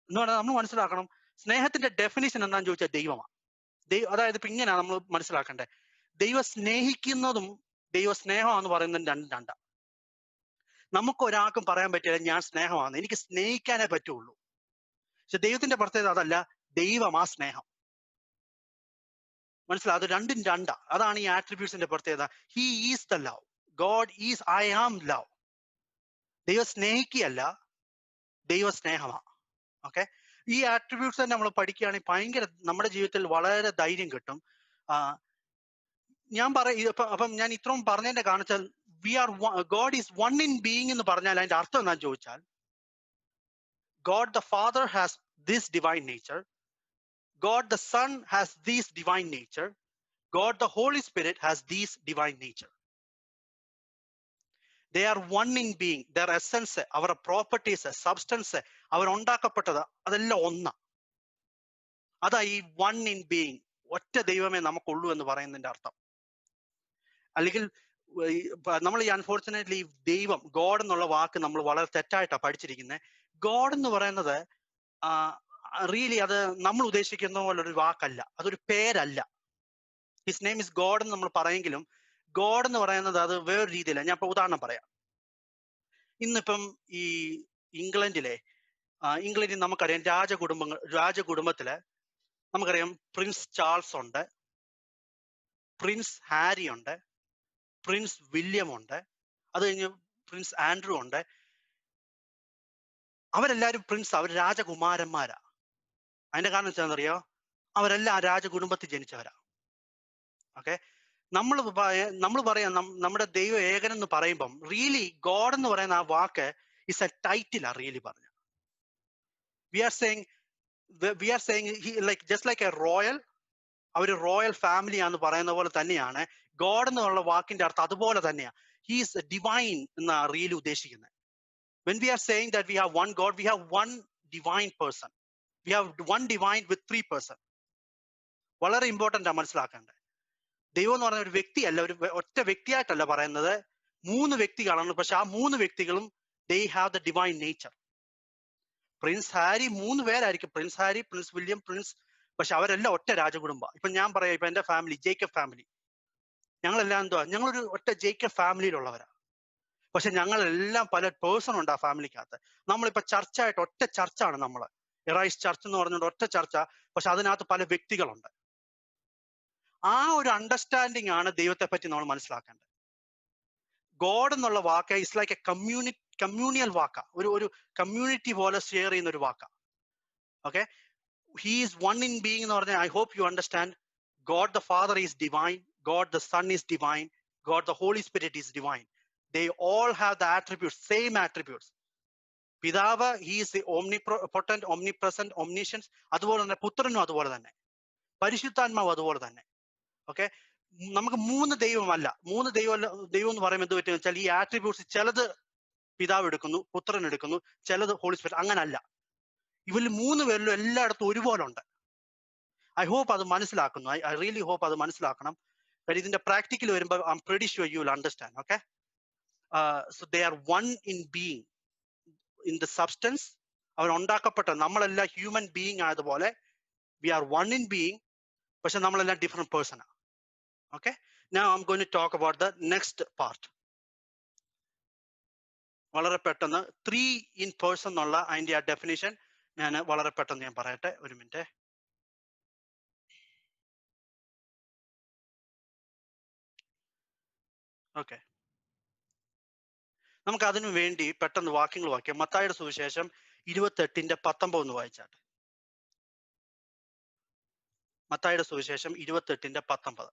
എന്ന് പറഞ്ഞാൽ നമ്മൾ മനസ്സിലാക്കണം, സ്നേഹത്തിന്റെ ഡെഫിനിഷൻ എന്താണെന്ന് ചോദിച്ചാൽ ദൈവമാണ്. അതായത് ഇപ്പൊ ഇങ്ങനെയാണ് നമ്മൾ മനസ്സിലാക്കേണ്ടത്. ദൈവം സ്നേഹിക്കുന്നതും ദൈവ സ്നേഹമാണെന്ന് പറയുന്നതും രണ്ടാണ്. നമുക്ക് ഒരാൾക്കും പറയാൻ പറ്റില്ല ഞാൻ സ്നേഹമാണ്, എനിക്ക് സ്നേഹിക്കാനേ പറ്റുള്ളൂ. പക്ഷെ ദൈവത്തിന്റെ പ്രത്യേകത അതല്ല, ദൈവം ആ സ്നേഹം. മനസ്സിലാവും, അത് രണ്ടും രണ്ടാ. അതാണ് ഈ ആട്രിബ്യൂട്ട്സിന്റെ പ്രത്യേകത. He is the love, God is I am love. ദൈവം സ്നേഹിക്കുകയല്ല, ദൈവ സ്നേഹമാണ്. ഓക്കെ, ഈ ആട്രിബ്യൂട്ട്സ് തന്നെ നമ്മൾ പഠിക്കുകയാണെങ്കിൽ ഭയങ്കര നമ്മുടെ ജീവിതത്തിൽ വളരെ ധൈര്യം കിട്ടും. ഞാൻ അപ്പം ഞാൻ ഇത്രയും പറഞ്ഞതിന്റെ കാണിച്ചാൽ God is one in being എന്ന് പറഞ്ഞാൽ അതിന്റെ അർത്ഥം എന്താണെന്ന് ചോദിച്ചാൽ, God the Father has this divine nature, God the Son has this divine nature. God the Holy Spirit has this divine nature. They are one in being. Their essence, our properties, substance, അവർ ഉണ്ടാക്കപ്പെട്ടത് അതെല്ലാം ഒന്നാ. അതാ ഈ one in being, ഒറ്റ ദൈവമേ നമുക്കുള്ളൂ എന്ന് പറയുന്നതിന്റെ അർത്ഥം. അല്ലെങ്കിൽ നമ്മൾ ഈ അൺഫോർച്ചുനേറ്റ്ലി ദൈവം, ഗോഡ് എന്നുള്ള വാക്ക് നമ്മൾ വളരെ തെറ്റായിട്ടാണ് പഠിച്ചിരിക്കുന്നത്. ഗോഡ് എന്ന് പറയുന്നത് റിയലി അത് നമ്മൾ ഉദ്ദേശിക്കുന്ന പോലെ ഒരു വാക്കല്ല, അതൊരു പേരല്ല. ഹിസ് നെയിം ഇസ് ഗോഡ് എന്ന് നമ്മൾ പറയെങ്കിലും ഗോഡ് എന്ന് പറയുന്നത് അത് വേറെ രീതിയില്ല. ഞാൻ ഇപ്പൊ ഉദാഹരണം പറയാം. ഇന്നിപ്പം ഈ ഇംഗ്ലണ്ടിൽ നമുക്കറിയാം രാജകുടുംബത്തില് നമുക്കറിയാം പ്രിൻസ് ചാൾസ് ഉണ്ട്, പ്രിൻസ് ഹാരി ഉണ്ട്, പ്രിൻസ് വില്യം ഉണ്ട്, അത് കഴിഞ്ഞ് പ്രിൻസ് ആൻഡ്രൂ ഉണ്ട്. അവരെല്ലാരും അവർ രാജകുമാരന്മാരാ. അതിന്റെ കാരണം എന്താണെന്നറിയോ? അവരെല്ലാം ആ രാജകുടുംബത്തിൽ ജനിച്ചവരാ. ഓക്കെ, നമ്മൾ പറയാം നമ്മുടെ ദൈവം ഏകൻ എന്ന് പറയുമ്പം റിയലി ഗോഡ് എന്ന് പറയുന്ന ആ വാക്ക് ഇസ് എ ടൈറ്റിലാ റിയലി പറഞ്ഞ. We are saying like just like a royal, our royal family ആന്ന് പറയുന്ന പോലെ തന്നെയാണ് ഗോഡ് എന്നുള്ള വാക്കിന്റെ അർത്ഥം. അതുപോലെ തന്നെയാ ഹീസ് ഡിവൈൻ എന്നാ റിയലി ഉദ്ദേശിക്കുന്നത്. When we are saying that we have one God, we have one divine person. We have one divine with three person. വളരെ ഇമ്പോർട്ടൻ്റ് ആ മനസ്സിലാക്കേണ്ടത്. ദൈവം എന്ന് പറയുന്ന ഒരു വ്യക്തിയല്ല, ഒരു ഒറ്റ വ്യക്തിയായിട്ടല്ല പറയുന്നത്, 3 വ്യക്തികളാണ്. പക്ഷെ ആ 3 വ്യക്തികളും they have the divine nature. Prince Harry 3 പേരായിരിക്കും, പ്രിൻസ് ഹാരി, പ്രിൻസ് വില്യം, പക്ഷെ അവരെല്ലാം ഒറ്റ രാജകുടുംബ. ഇപ്പൊ ഞാൻ പറയാം, ഇപ്പൊ എന്റെ ഫാമിലി ജേക്കബ് ഫാമിലി, ഞങ്ങളെല്ലാം എന്തുവാ, ഞങ്ങളൊരു ഒറ്റ ജേക്കബ് ഫാമിലിയിലുള്ളവരാ. പക്ഷെ ഞങ്ങളെല്ലാം പല പേഴ്സൺ ഉണ്ട് ആ ഫാമിലിക്കകത്ത്. നമ്മളിപ്പോ ചർച്ചായിട്ട് ഒറ്റ ചർച്ചാണ് നമ്മൾ, എറൈസ് ചർച്ച് എന്ന് പറഞ്ഞുകൊണ്ട് ഒറ്റ ചർച്ച, പക്ഷെ അതിനകത്ത് പല വ്യക്തികളുണ്ട്. ആ ഒരു അണ്ടർസ്റ്റാൻഡിങ് ആണ് ദൈവത്തെ പറ്റി നമ്മൾ മനസ്സിലാക്കേണ്ടത്. ഗോഡ് എന്നുള്ള വാക്ക് ഇസ് ലൈക്ക് എ കമ്മ്യൂണിയൽ വാക്ക, ഒരു കമ്മ്യൂണിറ്റി പോലെ ഷെയർ ചെയ്യുന്ന ഒരു വാക്ക. Okay, he is one in being എന്ന് പറഞ്ഞാൽ I hope you understand. God the father is divine, God the sun is divine, God the holy spirit is divine. They all have the attributes, same attributes. പിതാവ്, he is the omnipotent, omnipresent, omniscient. അതുപോലെ തന്നെ പുത്രനും അതുപോലെ തന്നെ, പരിശുദ്ധാത്മാവ് അതുപോലെ തന്നെ. Okay, നമുക്ക് 3 ദൈവമല്ല. 3 ദൈവം എന്ന് പറയുമ്പോൾ എന്ത് പറ്റുമെന്ന് വെച്ചാൽ ഈ ആട്രിബ്യൂട്ട്സ് ചിലത് പിതാവ് എടുക്കുന്നു, പുത്രൻ എടുക്കുന്നു, ചിലത് ഹോളി സ്പിരിറ്റ്. അങ്ങനല്ല, ഇവരിൽ 3 പേരിലും എല്ലായിടത്തും ഒരുപോലെ ഉണ്ട്. ഐ ഹോപ്പ് അത് മനസ്സിലാക്കുന്നു. ഐ റിയലി ഹോപ്പ് അത് മനസ്സിലാക്കണം. കാര്യം ഇതിന്റെ പ്രാക്ടിക്കൽ വരുമ്പോൾ I am pretty sure you will understand. Okay, so they are one in being, in the substance. അവർ ഉണ്ടാക്കപ്പെട്ട നമ്മളെല്ലാം ഹ്യൂമൻ ബീയിങ് ആയതുപോലെ we are one in being, പക്ഷെ നമ്മളെല്ലാം ഡിഫറെന്റ് പേഴ്സൺ ആണ്. Okay, now I'm going to talk about the next part. വളരെ പെട്ടെന്ന് 3 in person എന്നുള്ള അതിന്റെ ആ ഡെഫിനിഷൻ ഞാൻ വളരെ പെട്ടെന്ന് ഞാൻ പറയട്ടെ. ഒരു മിനിറ്റ്. ഓക്കെ, നമുക്ക് അതിനു വേണ്ടി പെട്ടെന്ന് വാക്യങ്ങൾ വായിക്കാം. മത്തായിയുടെ സുവിശേഷം 28:19 വായിച്ചാട്ടെ. മത്തായിയുടെ സുവിശേഷം 28:19.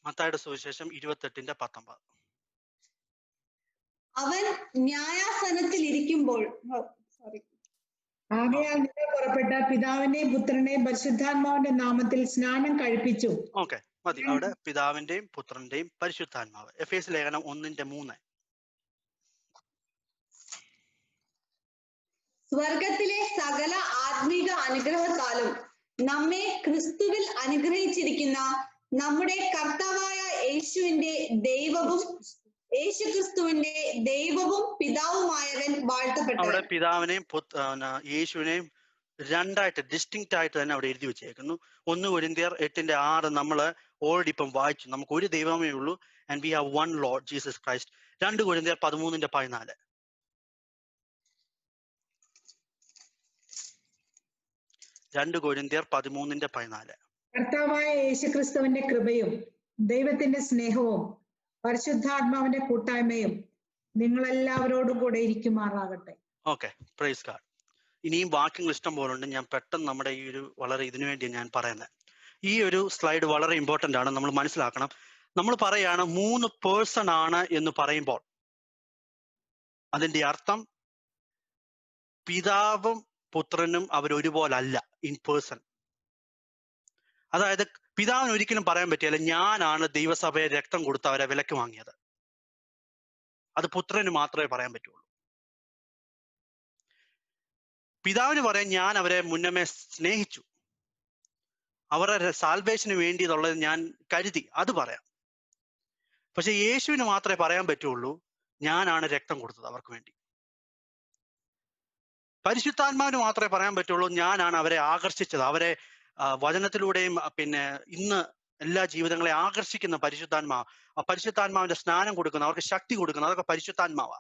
മത്തായിയുടെ സുവിശേഷം 28:19. അവൻ ന്യായാസനത്തിൽ ഇരിക്കുമ്പോൾ ആകയാൽ നിങ്ങൾ പുറപ്പെട്ട പിതാവിന്റെയും പുത്രന്റെയും പരിശുദ്ധാത്മാവിന്റെ നാമത്തിൽ സ്നാനം കഴിപ്പിച്ചു. ഓക്കെ, മതി അവിടെ. പിതാവിന്റെയും പുത്രന്റെയും പരിശുദ്ധാത്മാവ്. എഫേസ്യ ലേഖനം 1:3. സ്വർഗത്തിലെ സകല ആത്മീക അനുഗ്രഹത്താലും നമ്മെ ക്രിസ്തുവിൽ അനുഗ്രഹിച്ചിരിക്കുന്ന നമ്മുടെ കർത്താവായ യേശുക്രിസ്തുവിന്റെ ദൈവവും പിതാവുമായവൻ വാഴ്ത്തപ്പെട്ടവൻ. അവിടെ പിതാവിനെയും യേശുവിനെയും രണ്ടായിട്ട് ഡിസ്റ്റിങ്ക്റ്റ് ആയിട്ട് തന്നെ അവിടെ എഴുതി വെച്ചേക്കുന്നു. 1 കൊരിന്ത്യർ 8:6 നമ്മൾ ഓൾറെഡി ഇപ്പം വായിച്ചു. നമുക്ക് ഒരു ദൈവമേ ഉള്ളൂ, and we have one Lord Jesus Christ. 2 കൊരിന്ത്യർ 13:14. 2 കൊരിന്ത്യർ 13:14. കർത്താവായ യേശുക്രിസ്തുവിന്റെ കൃപയും ദൈവത്തിന്റെ സ്നേഹവും പരിശുദ്ധാത്മാവിന്റെ കൂട്ടായ്മയും നിങ്ങളെല്ലാവരോടും കൂടെ ഇരിക്കുമാറാകട്ടെ. Okay, praise God. ഇനിയും വാക്യങ്ങൾ ഇഷ്ടം പോലെ ഉണ്ട്. ഞാൻ പെട്ടെന്ന് നമ്മുടെ ഈ ഒരു വളരെ ഇതിനു വേണ്ടി ഞാൻ പറയുന്നത്. ഈ ഒരു സ്ലൈഡ് വളരെ ഇമ്പോർട്ടന്റ് ആണ്, നമ്മൾ മനസ്സിലാക്കണം. നമ്മൾ പറയാണ് 3 പേഴ്സൺ ആണ് എന്ന് പറയുമ്പോൾ അതിന്റെ അർത്ഥം പിതാവും പുത്രനും അവരൊരുപോലല്ല ഇൻ പേഴ്സൺ. അതായത് പിതാവിന് ഒരിക്കലും പറയാൻ പറ്റില്ല ഞാനാണ് ദൈവസഭയെ രക്തം കൊടുത്ത് അവരെ വിലക്ക് വാങ്ങിയത്. അത് പുത്രന് മാത്രമേ പറയാൻ പറ്റുള്ളൂ. പിതാവിന് പറയാൻ ഞാൻ അവരെ മുന്നമേ സ്നേഹിച്ചു, അവരുടെ സാൽവേഷന് വേണ്ടിയുള്ളത് ഞാൻ കരുതി, അത് പറയാം. പക്ഷെ യേശുവിന് മാത്രമേ പറയാൻ പറ്റുള്ളൂ ഞാനാണ് രക്തം കൊടുത്തത് അവർക്ക് വേണ്ടി. പരിശുദ്ധാത്മാവിന് മാത്രമേ പറയാൻ പറ്റുള്ളൂ ഞാനാണ് അവരെ ആകർഷിച്ചത്, അവരെ വചനത്തിലൂടെയും പിന്നെ ഇന്ന് എല്ലാ ജീവിതങ്ങളെ ആകർഷിക്കുന്ന പരിശുദ്ധാത്മാവ്. ആ പരിശുദ്ധാത്മാവിന്റെ സ്നാനം കൊടുക്കുന്ന, അവർക്ക് ശക്തി കൊടുക്കുന്ന, അതൊക്കെ പരിശുദ്ധാത്മാവാ.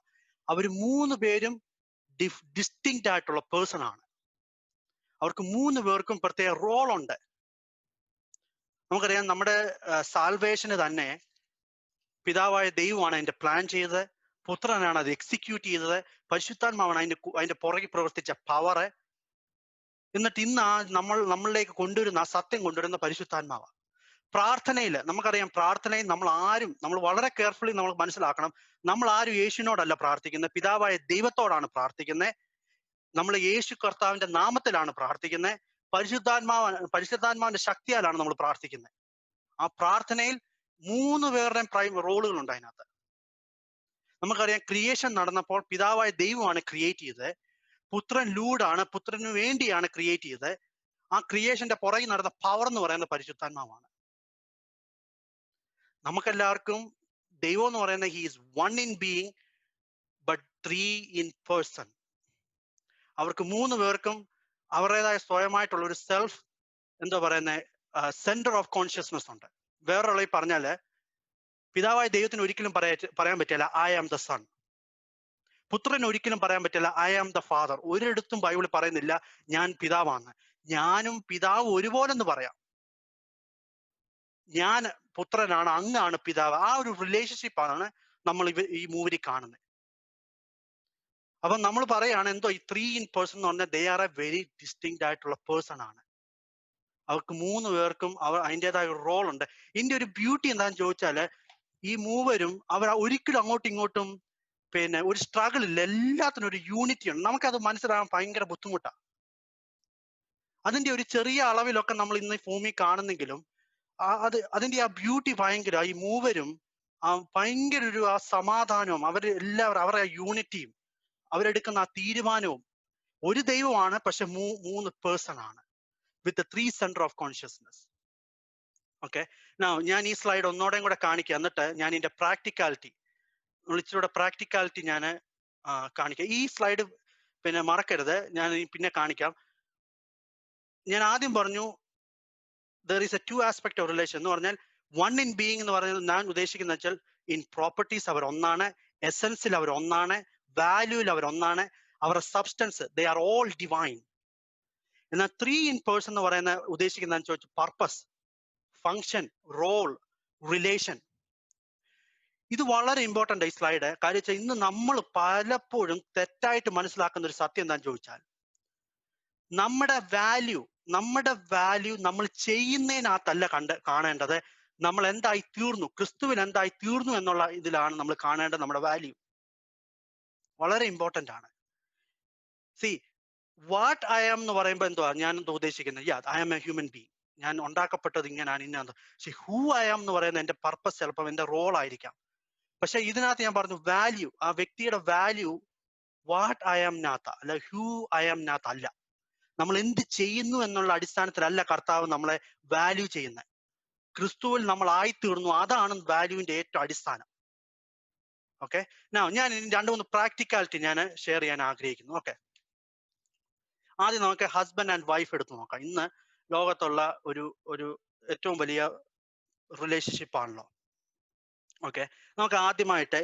അവർ 3 പേരും ഡിസ്റ്റിങ്ക്റ്റ് ആയിട്ടുള്ള പേഴ്സൺ ആണ്. അവർക്ക് 3 പേർക്കും പ്രത്യേക റോളുണ്ട്. നമുക്കറിയാം നമ്മുടെ സാൽവേഷന് തന്നെ പിതാവായ ദൈവമാണ് അതിന്റെ പ്ലാൻ ചെയ്തത്, പുത്രനാണ് അത് എക്സിക്യൂട്ട് ചെയ്തത്, പരിശുദ്ധാത്മാവാണ് അതിന്റെ പുറകെ പ്രവർത്തിച്ച പവറ്. എന്നിട്ട് ഇന്ന് നമ്മളിലേക്ക് കൊണ്ടുവരുന്ന ആ സത്യം കൊണ്ടുവരുന്ന പരിശുദ്ധാത്മാവ. പ്രാർത്ഥനയിൽ നമുക്കറിയാം, പ്രാർത്ഥനയിൽ നമ്മൾ വളരെ കെയർഫുള്ളി നമ്മൾ മനസ്സിലാക്കണം, നമ്മൾ ആരും യേശുവിനോടല്ല പ്രാർത്ഥിക്കുന്നത്, പിതാവായ ദൈവത്തോടാണ് പ്രാർത്ഥിക്കുന്നത്. നമ്മൾ യേശു കർത്താവിന്റെ നാമത്തിലാണ് പ്രാർത്ഥിക്കുന്നത്. പരിശുദ്ധാത്മാവിന്റെ ശക്തിയാലാണ് നമ്മൾ പ്രാർത്ഥിക്കുന്നത്. ആ പ്രാർത്ഥനയിൽ 3 പേരുടെയും റോളുകളുണ്ട് അതിനകത്ത്. നമുക്കറിയാം ക്രിയേഷൻ നടന്നപ്പോൾ പിതാവായ ദൈവമാണ് ക്രിയേറ്റ് ചെയ്തത്, പുത്രൻ ലൂഡാണ്, പുത്രന് വേണ്ടിയാണ് ക്രിയേറ്റ് ചെയ്തത്. ആ ക്രിയേഷന്റെ പുറകിൽ നടന്ന പവർ എന്ന് പറയുന്നത് പരിശുദ്ധാത്മാവാണ്. നമുക്കെല്ലാവർക്കും ദൈവം എന്ന് പറയുന്നത് he is 1 in being but 3 in person. അവർക്ക് 3 പേർക്കും അവരുടേതായ സ്വയമായിട്ടുള്ള ഒരു സെൽഫ് എന്താ പറയുന്നത് സെന്റർ ഓഫ് കോൺഷ്യസ്നസ് ഉണ്ട്. വേറൊരാളെ പറഞ്ഞാല് പിതാവായ ദൈവത്തിന് ഒരിക്കലും പറയാൻ പറ്റില്ല ഐ ആം ദ സൺ. പുത്രന് ഒരിക്കലും പറയാൻ പറ്റില്ല ഐ ആം ദ ഫാദർ. ഒരിടത്തും ബൈബിളിൽ പറയുന്നില്ല ഞാൻ പിതാവാണ്. ഞാനും പിതാവ് ഒരുപോലെന്ന് പറയാം. ഞാൻ പുത്രനാണ്, അങ്ങാണ് പിതാവ്. ആ ഒരു റിലേഷൻഷിപ്പാണ് നമ്മൾ ഈ മൂവിൽ കാണുന്നത്. അപ്പൊ നമ്മൾ പറയാണ് എന്തോ ഈ 3 in person എന്ന് പറഞ്ഞാൽ they are A very distinct ആയിട്ടുള്ള പേഴ്സൺ ആണ്. അവർക്ക് 3 പേർക്കും അതിൻ്റെതായ ഒരു റോൾ ഉണ്ട്. ഇതിന്റെ ഒരു ബ്യൂട്ടി എന്താണെന്ന് ചോദിച്ചാല് ഈ മൂവരും അവർ ഒരിക്കലും അങ്ങോട്ടും ഇങ്ങോട്ടും പിന്നെ ഒരു സ്ട്രഗിൾ ഇല്ല, എല്ലാത്തിനും ഒരു യൂണിറ്റി ഉണ്ട്. നമുക്കത് മനസ്സിലാകാൻ ഭയങ്കര ബുദ്ധിമുട്ടാണ്. അതിന്റെ ഒരു ചെറിയ അളവിലൊക്കെ നമ്മൾ ഇന്ന് ഈ ഭൂമി കാണുന്നെങ്കിലും അതിന്റെ ആ ബ്യൂട്ടി ഭയങ്കര. ഈ മൂവരും ഭയങ്കര ഒരു ആ സമാധാനവും അവരെല്ലാവരും അവരുടെ ആ യൂണിറ്റിയും അവരെടുക്കുന്ന ആ തീരുമാനവും. ഒരു ദൈവമാണ്, പക്ഷെ 3 പേഴ്സൺ ആണ് വിത്ത് 3 സെന്റർ ഓഫ് കോൺഷ്യസ്നസ്. ഓക്കെ, ഞാൻ ഈ സ്ലൈഡ് ഒന്നോടെയും കൂടെ കാണിക്കുക, എന്നിട്ട് ഞാൻ ഇതിന്റെ പ്രാക്ടിക്കാലിറ്റി ഇച്ചിരൂടെ പ്രാക്ടിക്കാലിറ്റി ഞാൻ കാണിക്കാം. ഈ സ്ലൈഡ് പിന്നെ മറക്കരുത്, ഞാൻ പിന്നെ കാണിക്കാം. ഞാൻ ആദ്യം പറഞ്ഞു there is a 2 aspect of relation എന്ന് പറഞ്ഞാൽ 1 in being എന്ന് പറയുന്നത് ഞാൻ ഉദ്ദേശിക്കുന്നത് വെച്ചാൽ ഇൻ പ്രോപ്പർട്ടീസ് അവർ ഒന്നാണ്, എസൻസിൽ അവർ ഒന്നാണ്, വാല്യൂയിൽ അവർ ഒന്നാണ്, അവരുടെ substance they are all divine. എന്നാൽ 3 in person എന്ന് പറയുന്ന ഉദ്ദേശിക്കുന്നതെന്ന് ചോദിച്ചാൽ പർപ്പസ്, ഫങ്ഷൻ, റോൾ, റിലേഷൻ. ഇത് വളരെ ഇമ്പോർട്ടൻ്റ് ഈ സ്ലൈഡ്. കാര്യം വെച്ചാൽ ഇന്ന് നമ്മൾ പലപ്പോഴും തെറ്റായിട്ട് മനസ്സിലാക്കുന്ന ഒരു സത്യം എന്താണെന്ന് ചോദിച്ചാൽ നമ്മുടെ വാല്യൂ നമ്മൾ ചെയ്യുന്നതിനകത്തല്ല കാണേണ്ടത്, നമ്മൾ എന്തായി തീർന്നു, ക്രിസ്തുവിൽ എന്തായി തീർന്നു എന്നുള്ള ഇതിലാണ് നമ്മൾ കാണേണ്ടത് നമ്മുടെ വാല്യൂ. വളരെ ഇമ്പോർട്ടൻ്റ് ആണ്. സി വാട്ട് ഐ ആം എന്ന് പറയുമ്പോൾ എന്തുവാ ഞാൻ എന്താ ഉദ്ദേശിക്കുന്നത്? I am a human being, ഞാൻ ഉണ്ടാക്കപ്പെട്ടത് ഇങ്ങനെയാണ്, ഇന്നത്. പക്ഷെ ഹൂ ഐ ആം എന്ന് പറയുന്നത് എൻ്റെ പർപ്പസ്, ചിലപ്പോൾ എൻ്റെ റോൾ ആയിരിക്കാം. പക്ഷെ ഇതിനകത്ത് ഞാൻ പറഞ്ഞു വാല്യൂ, ആ വ്യക്തിയുടെ വാല്യൂ വാട്ട് ഐ ആം നാത്ത അല്ല ഹൂ ഐ ആം നാത്ത അല്ല. നമ്മൾ എന്ത് ചെയ്യുന്നു എന്നുള്ള അടിസ്ഥാനത്തിലല്ല കർത്താവ് നമ്മളെ വാല്യൂ ചെയ്യുന്നത്. ക്രിസ്തുവിൽ നമ്മൾ ആയിത്തീർന്നു, അതാണ് വാല്യൂവിന്റെ ഏറ്റവും അടിസ്ഥാനം. ഓക്കെ, ഞാൻ 2-3 പ്രാക്ടിക്കാലിറ്റി ഞാൻ ഷെയർ ചെയ്യാൻ ആഗ്രഹിക്കുന്നു. ഓക്കെ, ആദ്യം നമുക്ക് ഹസ്ബൻഡ് ആൻഡ് വൈഫ് എടുത്ത് നോക്കാം. ഇന്ന് ലോകത്തുള്ള ഒരു ഏറ്റവും വലിയ റിലേഷൻഷിപ്പ് ആണല്ലോ. ഓക്കെ, നമുക്ക് ആദ്യമായിട്ട്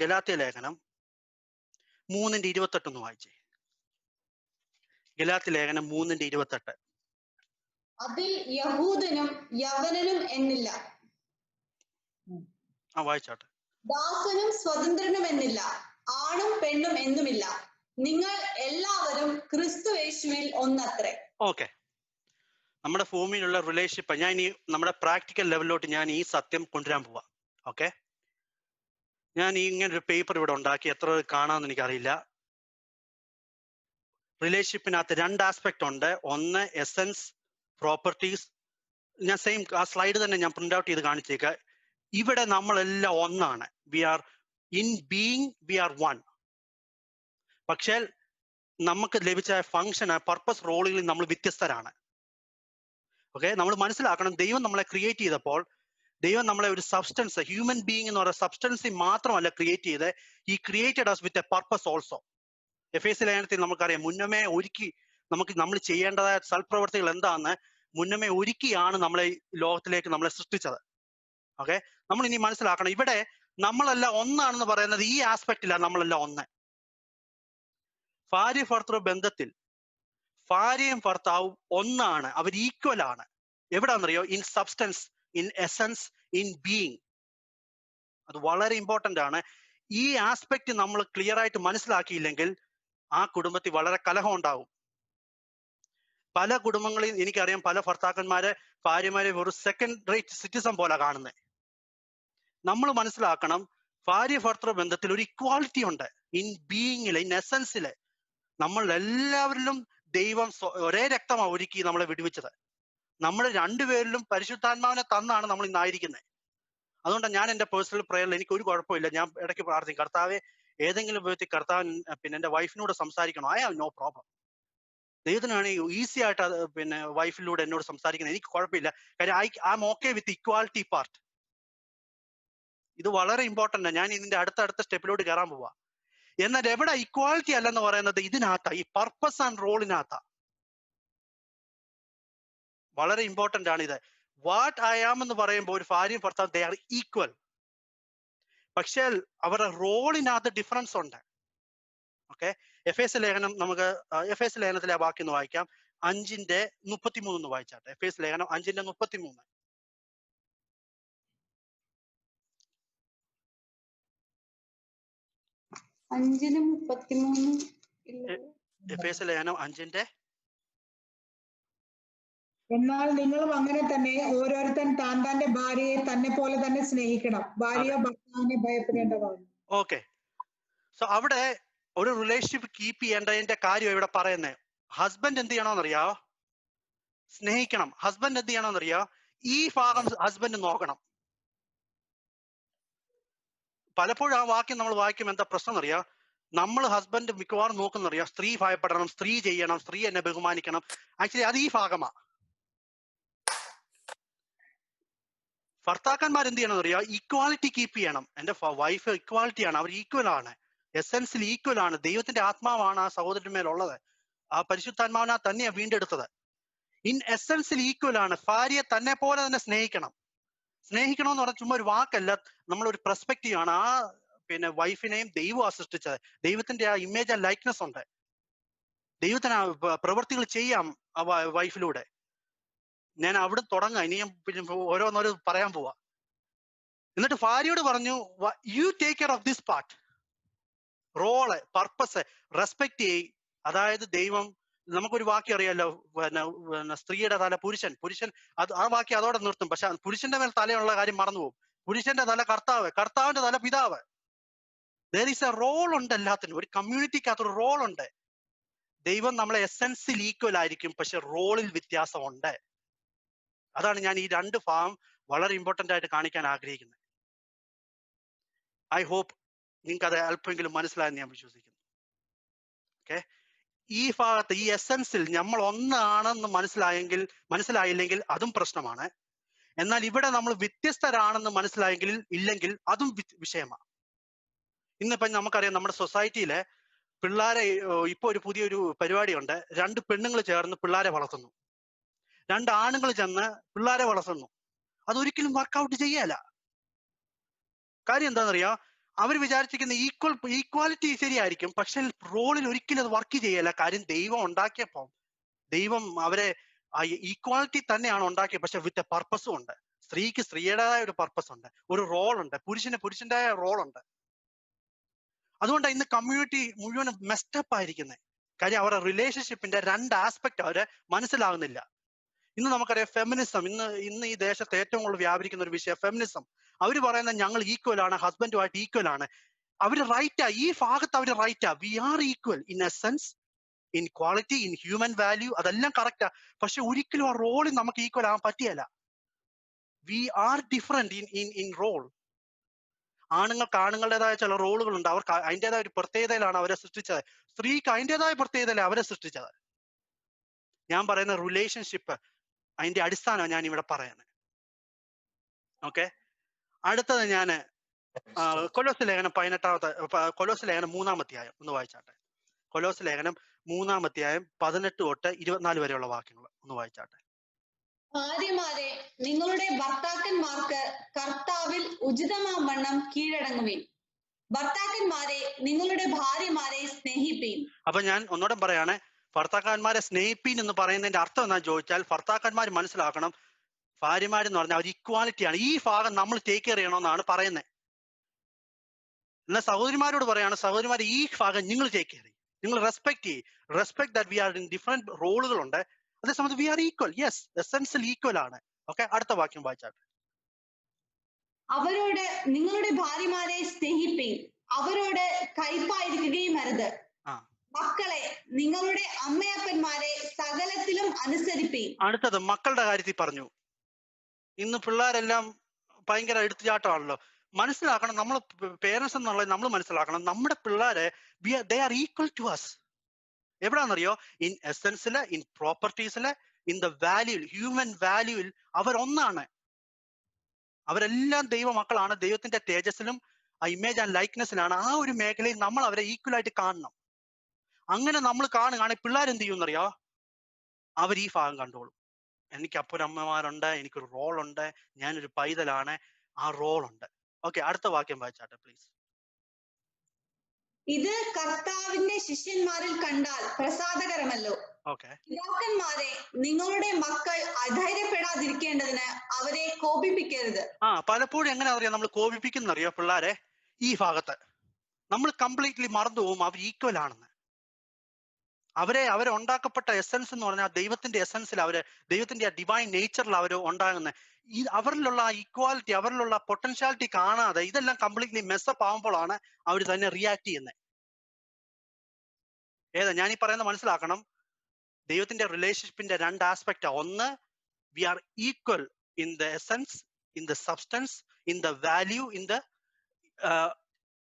ഗലാത്യ ലേഖനം 3:28 ഒന്ന് വായിച്ചേ. ഗലാത്യ ലേഖനം 3:28. അതിൽ യഹൂദനും യവനനും എന്നില്ല, വായിച്ചോട്ടെ. ദാസനും സ്വതന്ത്രനും എന്നില്ല, ആണും പെണ്ണും എന്നുമില്ല, നിങ്ങൾ എല്ലാവരും ക്രിസ്തു യേശുവിൽ ഒന്നത്രേ. ഓക്കെ, നമ്മുടെ ഭൂമിയിലുള്ള റിലേഷൻഷിപ്പ് ഞാൻ ഇനി നമ്മുടെ പ്രാക്ടിക്കൽ ലെവലിലോട്ട് ഞാൻ ഈ സത്യം കൊണ്ടുവരാൻ പോവാം. ഓക്കെ, ഞാൻ ഇങ്ങനെ ഒരു പേപ്പർ ഇവിടെ ഉണ്ടാക്കി, എത്ര കാണാമെന്ന് എനിക്കറിയില്ല. റിലേഷൻഷിപ്പിനകത്ത് 2 ആസ്പെക്ട് ഉണ്ട്. ഒന്ന് എസൻസ്, പ്രോപ്പർട്ടീസ്. ഞാൻ സെയിം ആ സ്ലൈഡ് തന്നെ ഞാൻ പ്രിന്റ് ഔട്ട് ചെയ്ത് കാണിച്ചേക്കാം. ഇവിടെ നമ്മളെല്ലാം ഒന്നാണ്. We are in being, we are one. പക്ഷേ നമുക്ക് ലഭിച്ച ഫംഗ്ഷൻ, പർപ്പസ്, റോളുകളിൽ നമ്മൾ വ്യത്യസ്തരാണ്. ഓക്കെ, നമ്മൾ മനസ്സിലാക്കണം, ദൈവം നമ്മളെ ക്രിയേറ്റ് ചെയ്തപ്പോൾ ദൈവം നമ്മളെ ഒരു സബ്സ്റ്റൻസ്, ഹ്യൂമൻ ബീയിങ് എന്ന് പറയുന്ന സബ്സ്റ്റൻസിൽ മാത്രമല്ല ക്രിയേറ്റ് ചെയ്ത്, ഈ created us with a purpose also. എഫേസ്യ ലേഖനത്തിൽ നമുക്കറിയാം, മുന്നമേ ഒരുക്കി നമ്മൾ ചെയ്യേണ്ടതായ സൽപ്രവർത്തികൾ എന്താണെന്ന് മുന്നമേ ഒരുക്കിയാണ് നമ്മളെ ലോകത്തിലേക്ക് നമ്മളെ സൃഷ്ടിച്ചത്. ഓക്കെ, നമ്മൾ ഇനി മനസ്സിലാക്കണം, ഇവിടെ നമ്മളെല്ലാം ഒന്നാണെന്ന് പറയുന്നത് ഈ ആസ്പെക്റ്റിലാണ് നമ്മളെല്ലാം ഒന്ന്. ഭാര്യ ഭർത്തൃ ബന്ധത്തിൽ ഭാര്യയും ഭർത്താവും ഒന്നാണ്, അവർ ഈക്വൽ ആണ്. എവിടാന്നറിയോ? In substance, in essence, in being. അത് വളരെ ഇമ്പോർട്ടന്റ് ആണ്. ഈ ആസ്പെക്ട് നമ്മൾ ക്ലിയർ ആയിട്ട് മനസ്സിലാക്കിയില്ലെങ്കിൽ ആ കുടുംബത്തിൽ വളരെ കലഹം ഉണ്ടാവും. പല കുടുംബങ്ങളിൽ എനിക്കറിയാം, പല ഭർത്താക്കന്മാരെ ഭാര്യമാരെ ഒരു സെക്കൻഡ് റേറ്റ് സിറ്റിസൺ പോലെ കാണുന്നത്. നമ്മൾ മനസ്സിലാക്കണം, ഭാര്യ ഭർത്തൃ ബന്ധത്തിൽ ഒരു ഇക്വാളിറ്റി ഉണ്ട്. ഇൻ ബീയിങ്ങില്, ഇൻ എസൻസില് നമ്മൾ എല്ലാവരിലും ദൈവം ഒരേ രക്തമാണ് ഒരുക്കി നമ്മളെ വിടുവിച്ചത്. നമ്മൾ രണ്ടുപേരിലും പരിശുദ്ധാത്മാവിനെ തന്നാണ് നമ്മൾ ഇന്നായിരിക്കുന്നത്. അതുകൊണ്ടാണ് ഞാൻ എൻ്റെ പേഴ്സണൽ പ്രയറിൽ എനിക്ക് ഒരു കുഴപ്പമില്ല. ഞാൻ ഇടയ്ക്ക് പ്രാർത്ഥിക്കും, കർത്താവെ ഏതെങ്കിലും വിധത്തിൽ കർത്താവ് എൻ്റെ വൈഫിനോട് സംസാരിക്കണോ? I have no problem. ദൈവത്തിനാണെങ്കിൽ ഈസി ആയിട്ട് വൈഫിലൂടെ എന്നോട് സംസാരിക്കുന്നത് എനിക്ക് കുഴപ്പമില്ല. കാര്യം I am okay with equality part. ഇത് വളരെ ഇമ്പോർട്ടൻ്റ് ആണ്. ഞാൻ ഇതിന്റെ അടുത്ത സ്റ്റെപ്പിലോട്ട് കയറാൻ പോവാ. എന്നാൽ എവിടെ ഇക്വാലിറ്റി അല്ലെന്ന് പറയുന്നത് ഇതിനകത്താ, ഈ പർപ്പസ് ആൻഡ് റോളിനകത്താ. വളരെ ഇമ്പോർട്ടൻ്റ് ആണ് ഇത്. വാട്ട് ഐ ആം എന്ന് പറയുമ്പോൾ ഒരു ഭാര്യയും ഭർത്താവും ദേ ആർ ഈക്വൽ. പക്ഷേ അവരുടെ റോളിനകത്ത് ഡിഫറൻസ് ഉണ്ട്. ഓക്കെ, എഫേസ്യ ലേഖനം, നമുക്ക് എഫേസ്യ ലേഖനത്തിലെ ആ വാക്യം ഒന്ന് വായിക്കാം. 5:33 വായിച്ചാട്ടെ. എഫേസ്യ ലേഖനം 5:33. എഫേസ്യ ലേഖനം 5. എന്നാൽ നിങ്ങളും അങ്ങനെ തന്നെ ഓരോരുത്തൻ താന്റെ ഭാര്യയെ തന്നെ പോലെ തന്നെ സ്നേഹിക്കണം. ഭാര്യ ഭർത്താവിനെ ഭയപ്പെടേണ്ടതാണ്. ഓക്കെ, സോ അവിടെ ഒരു റിലേഷൻഷിപ്പ് കീപ്പ് ചെയ്യേണ്ടതിന്റെ കാര്യം ഇവിടെ പറയുന്നത്. ഹസ്ബൻഡ് എന്ത് ചെയ്യണമെന്നറിയോ? സ്നേഹിക്കണം. ഹസ്ബൻഡ് എന്ത് ചെയ്യണമെന്നറിയോ? ഈ ഭാഗം ഹസ്ബൻഡ് നോക്കണം. പലപ്പോഴും ആ വാക്യം നമ്മൾ വായിക്കും, എന്താ പ്രശ്നം എന്നറിയാം? നമ്മൾ ഹസ്ബൻഡ് മിക്കവാറും നോക്കുന്നറിയാം, സ്ത്രീ ഭയപ്പെടണം, സ്ത്രീ ചെയ്യണം, സ്ത്രീ എന്നെ ബഹുമാനിക്കണം. ആക്ച്വലി അത് ഈ ഭാഗമാ. ഭർത്താക്കന്മാർ എന്ത് ചെയ്യണം എന്നറിയാം? ഈക്വാലിറ്റി കീപ്പ് ചെയ്യണം. എൻ്റെ വൈഫ് ഇക്വാലിറ്റി ആണ്, അവർ ഈക്വൽ ആണ്, എസൻസിൽ ഈക്വൽ ആണ്. ദൈവത്തിന്റെ ആത്മാവാണ് ആ സഹോദരന്മേലുള്ളത്. ആ പരിശുദ്ധാത്മാവിനെ തന്നെയാണ് വീണ്ടെടുത്തത്. ഇൻ എസൻസിൽ ഈക്വൽ ആണ്. ഭാര്യയെ തന്നെ പോലെ തന്നെ സ്നേഹിക്കണം. സ്നേഹിക്കണം എന്ന് പറഞ്ഞാൽ ചുമ്മാ ഒരു വാക്കല്ല, നമ്മളൊരു പെർസ്പെക്റ്റീവ് ആണ്. ആ വൈഫിനെയും ദൈവമാണ് സൃഷ്ടിച്ചത്. ദൈവത്തിന്റെ ആ ഇമേജ് ആൻഡ് ലൈക്നെസ് ഉണ്ട്. ദൈവത്തിന് പ്രവൃത്തികൾ ചെയ്യാം ആ വൈഫിലൂടെ. ഞാൻ അവിടെ തുടങ്ങാം. ഇനി ഞാൻ ഓരോന്നോരോ പറയാൻ പോവാ. എന്നിട്ട് ഭാര്യയോട് പറഞ്ഞു, you take care of this part. Role, purpose, respect ചെയ്. അതായത് ദൈവം, നമുക്കൊരു വാക്യം അറിയാലോ, സ്ത്രീയുടെ തല പുരുഷൻ, അത് ആ വാക്യം അതോടെ നിർത്തും. പക്ഷെ പുരുഷന്റെ മേൽ തലയുള്ള കാര്യം മറന്നുപോകും. പുരുഷന്റെ തല കർത്താവ്, കർത്താവിന്റെ തല പിതാവ്. ദർ ഈസ് എ റോൾ ഉണ്ട് എല്ലാത്തിനും. ഒരു കമ്മ്യൂണിറ്റിക്കകത്തൊരു റോൾ ഉണ്ട്. ദൈവം നമ്മളെ എസൻസിൽ ഈക്വൽ ആയിരിക്കും, പക്ഷെ റോളിൽ വ്യത്യാസമുണ്ട്. അതാണ് ഞാൻ ഈ 2 ഭാഗം വളരെ ഇമ്പോർട്ടന്റ് ആയിട്ട് കാണിക്കാൻ ആഗ്രഹിക്കുന്നത്. ഐ ഹോപ്പ് നിങ്ങൾക്ക് അത് അല്പമെങ്കിലും മനസ്സിലായെന്ന് ഞാൻ വിശ്വസിക്കുന്നു. ഓക്കെ, ഈ ഭാഗത്ത് ഈ എസൻസിൽ നമ്മൾ ഒന്നാണെന്ന് മനസ്സിലായില്ലെങ്കിൽ അതും പ്രശ്നമാണ്. എന്നാൽ ഇവിടെ നമ്മൾ വ്യത്യസ്തരാണെന്ന് മനസ്സിലായെങ്കിൽ ഇല്ലെങ്കിൽ അതും വിഷയമാണ്. ഇന്നിപ്പം നമുക്കറിയാം, നമ്മുടെ സൊസൈറ്റിയിലെ പിള്ളേരെ ഇപ്പൊ ഒരു പുതിയൊരു പരിപാടിയുണ്ട്. 2 പെണ്ണുങ്ങൾ ചേർന്ന് പിള്ളേരെ വളർത്തുന്നു, 2 ആണുങ്ങൾ ചെന്ന് പിള്ളേരെ വളർത്തുന്നു. അതൊരിക്കലും വർക്കൗട്ട് ചെയ്യല. കാര്യം എന്താണെന്നറിയാം? അവർ വിചാരിച്ചിരിക്കുന്ന ഈക്വാലിറ്റി ശരിയായിരിക്കും, പക്ഷെ റോളിൽ ഒരിക്കലും അത് വർക്ക് ചെയ്യല. കാര്യം ദൈവം ഉണ്ടാക്കിയപ്പോൾ ദൈവം അവരെ ഈക്വാലിറ്റി തന്നെയാണ് ഉണ്ടാക്കിയത്, പക്ഷെ വിത്ത് എ പർപ്പസും ഉണ്ട്. സ്ത്രീക്ക് സ്ത്രീയുടേതായ ഒരു പർപ്പസ് ഉണ്ട്, ഒരു റോൾ ഉണ്ട്, പുരുഷന് പുരുഷൻ്റെതായ റോൾ ഉണ്ട്. അതുകൊണ്ടാണ് ഇന്ന് കമ്മ്യൂണിറ്റി മുഴുവൻ മെസ്റ്റപ്പ് ആയിരിക്കുന്നത്. കാര്യം അവരുടെ റിലേഷൻഷിപ്പിന്റെ 2 ആസ്പെക്ട് അവര് മനസ്സിലാകുന്നില്ല. ഇന്ന് നമുക്കറിയാം ഫെമിനിസം, ഇന്ന് ഈ ദേശത്ത് ഏറ്റവും കൂടുതൽ വ്യാപരിക്കുന്ന ഒരു വിഷയം ഫെമിനിസം. അവര് പറയുന്നത് ഞങ്ങൾ ഈക്വൽ ആണ്, ഹസ്ബൻഡുമായിട്ട് ഈക്വൽ ആണ്. അവര് റൈറ്റാ, ഈ ഭാഗത്ത് അവര് റൈറ്റാ. We are equal in essence, in quality, in human value, അതെല്ലാം കറക്റ്റാ. പക്ഷെ ഒരിക്കലും ആ റോളിൽ നമുക്ക് ഈക്വൽ ആവാൻ പറ്റിയല്ല. We are different in role. ആണുങ്ങൾക്ക് ആണുങ്ങളുടേതായ ചില റോളുകളുണ്ട്, അവർക്ക് അതിൻ്റെതായ ഒരു പ്രത്യേകതയിലാണ് അവരെ സൃഷ്ടിച്ചത്. സ്ത്രീക്ക് അതിൻ്റെതായ പ്രത്യേകതയിലാണ് അവരെ സൃഷ്ടിച്ചത്. ഞാൻ പറയുന്ന റിലേഷൻഷിപ്പ് അതിന്റെ അടിസ്ഥാനം ഞാൻ ഇവിടെ പറയുന്നത്. ഓക്കെ, അടുത്തത് ഞാൻ കൊലോസ് ലേഖനം 18 ലേഖനം 3-ാം അധ്യായം ഒന്ന് വായിച്ചാട്ടെ. കൊലോസ് ലേഖനം 3-ാം അധ്യായം 18 തൊട്ട് 24 വരെയുള്ള വാക്യങ്ങൾ ഒന്ന് വായിച്ചാട്ടെ. ഭാര്യമാരെ നിങ്ങളുടെ ഭർത്താക്കന്മാർക്ക് കർത്താവിൽ ഉചിതമാം വണ്ണം കീഴടങ്ങുവിൻ. ഭർത്താക്കന്മാരെ നിങ്ങളുടെ ഭാര്യമാരെ സ്നേഹിപ്പീൻ. അപ്പൊ ഞാൻ ഒന്നോടെ പറയാണ്, ഭർത്താക്കന്മാരെ സ്നേഹിപ്പീൻ എന്ന് പറയുന്നതിന്റെ അർത്ഥം എന്താ ചോദിച്ചാൽ, ഭർത്താക്കന്മാർ മനസ്സിലാക്കണം ഭാര്യമാരെന്ന് പറഞ്ഞാൽ അവർ ഇക്വാലിറ്റിയാണ്. ഈ ഭാഗം നമ്മൾ ടേക്ക് കെയർ ചെയ്യണമെന്നാണ് പറയുന്നത്. എന്നാൽ സഹോദരിമാരോട് പറയാണ്, സഹോദരിമാരെ ഈ ഭാഗം നിങ്ങൾ ടേക്ക് കെയർ ചെയ്യും, നിങ്ങൾ റെസ്പെക്ട് ചെയ്യും. Respect that we are in different റോളുകളുണ്ട്, അതേസമയത്ത് വി ആർ ഈക്വൽ. യെസ്, എസെൻസിൽ ഈക്വൽ ആണ്. ഓക്കെ, അടുത്ത വാക്യം വായിച്ചാട്ടെ. അവരോട് നിങ്ങളുടെ ഭാര്യമാരെ സ്നേഹിപ്പീൻ, അവരോട് കയ്പായിരിക്കുകയും അരുത്. മക്കളെ നിങ്ങളുടെ അമ്മയപ്പന്മാരെ സകലത്തിലും അനുസരിപ്പീൻ. അടുത്തത് മക്കളുടെ കാര്യത്തിൽ പറഞ്ഞു. ഇന്ന് പിള്ളേരെല്ലാം ഭയങ്കര എടുത്തുചാട്ടമാണല്ലോ. മനസ്സിലാക്കണം, നമ്മൾ പേരൻസ് എന്നുള്ളത് നമ്മൾ മനസ്സിലാക്കണം, നമ്മുടെ പിള്ളേരെ they are equal to us. എവിടാന്നറിയോ? ഇൻ എസെൻസില്, ഇൻ പ്രോപ്പർട്ടീസില്, ഇൻ ദ വാല്യൂൽ, ഹ്യൂമൻ വാല്യൂവിൽ അവരൊന്നാണ്. അവരെല്ലാം ദൈവ മക്കളാണ്, ദൈവത്തിന്റെ തേജസ്സിലും ആ ഇമേജ് ആൻഡ് ലൈക്നെസ്സിലാണ്. ആ ഒരു മേഖലയിൽ നമ്മൾ അവരെ ഈക്വൽ ആയിട്ട് കാണണം. അങ്ങനെ നമ്മൾ കാണുകയാണെങ്കിൽ പിള്ളേർ എന്ത് ചെയ്യുമെന്നറിയോ? അവർ ഈ ഭാഗം കണ്ടോളും. എനിക്ക് അപ്പുരമ്മമാരുണ്ട്, എനിക്കൊരു റോളുണ്ട്, ഞാനൊരു പൈതലാണ്, ആ റോളുണ്ട്. ഓക്കെ, അടുത്ത വാക്യം വായിച്ചാട്ടെ പ്ലീസ്. ഇത് കർത്താവിന്റെ ശിഷ്യന്മാരിൽ കണ്ടാൽ പ്രസാദകരമല്ലോ. ഓക്കെ, പിതാക്കന്മാരെ നിങ്ങളുടെ മക്കൾ അധൈര്യപ്പെടാതിരിക്കേണ്ടതിന് അവരെ കോപിപ്പിക്കരുത്. പലപ്പോഴും എങ്ങനെ അറിയാം നമ്മൾ കോപിപ്പിക്കുന്നറിയോ പിള്ളേരെ? ഈ ഭാഗത്ത് നമ്മൾ കംപ്ലീറ്റ്ലി മറന്നു പോകും അവർ ഈക്വൽ ആണെന്ന്. അവരെ ഉണ്ടാക്കപ്പെട്ട എസെൻസ് എന്ന് പറഞ്ഞാൽ ദൈവത്തിന്റെ എസെൻസിൽ, ദൈവത്തിന്റെ ഡിവൈൻ നേച്ചറിൽ അവർ ഉണ്ടാകുന്നത്. ഈ അവരിലുള്ള ഈക്വാലിറ്റി, അവരിലുള്ള പൊട്ടൻഷ്യാലിറ്റി കാണാതെ ഇതെല്ലാം കംപ്ലീറ്റ്ലി മെസ്സപ്പ് ആവുമ്പോഴാണ് അവർ തന്നെ റിയാക്ട് ചെയ്യുന്നത്. ഞാൻ ഈ പറയുന്നത് മനസ്സിലാക്കണം. ദൈവത്തിന്റെ റിലേഷൻഷിപ്പിന്റെ 2 ആസ്പെക്റ്റാ. ഒന്ന്, we are equal in the essence, in the substance, in the value,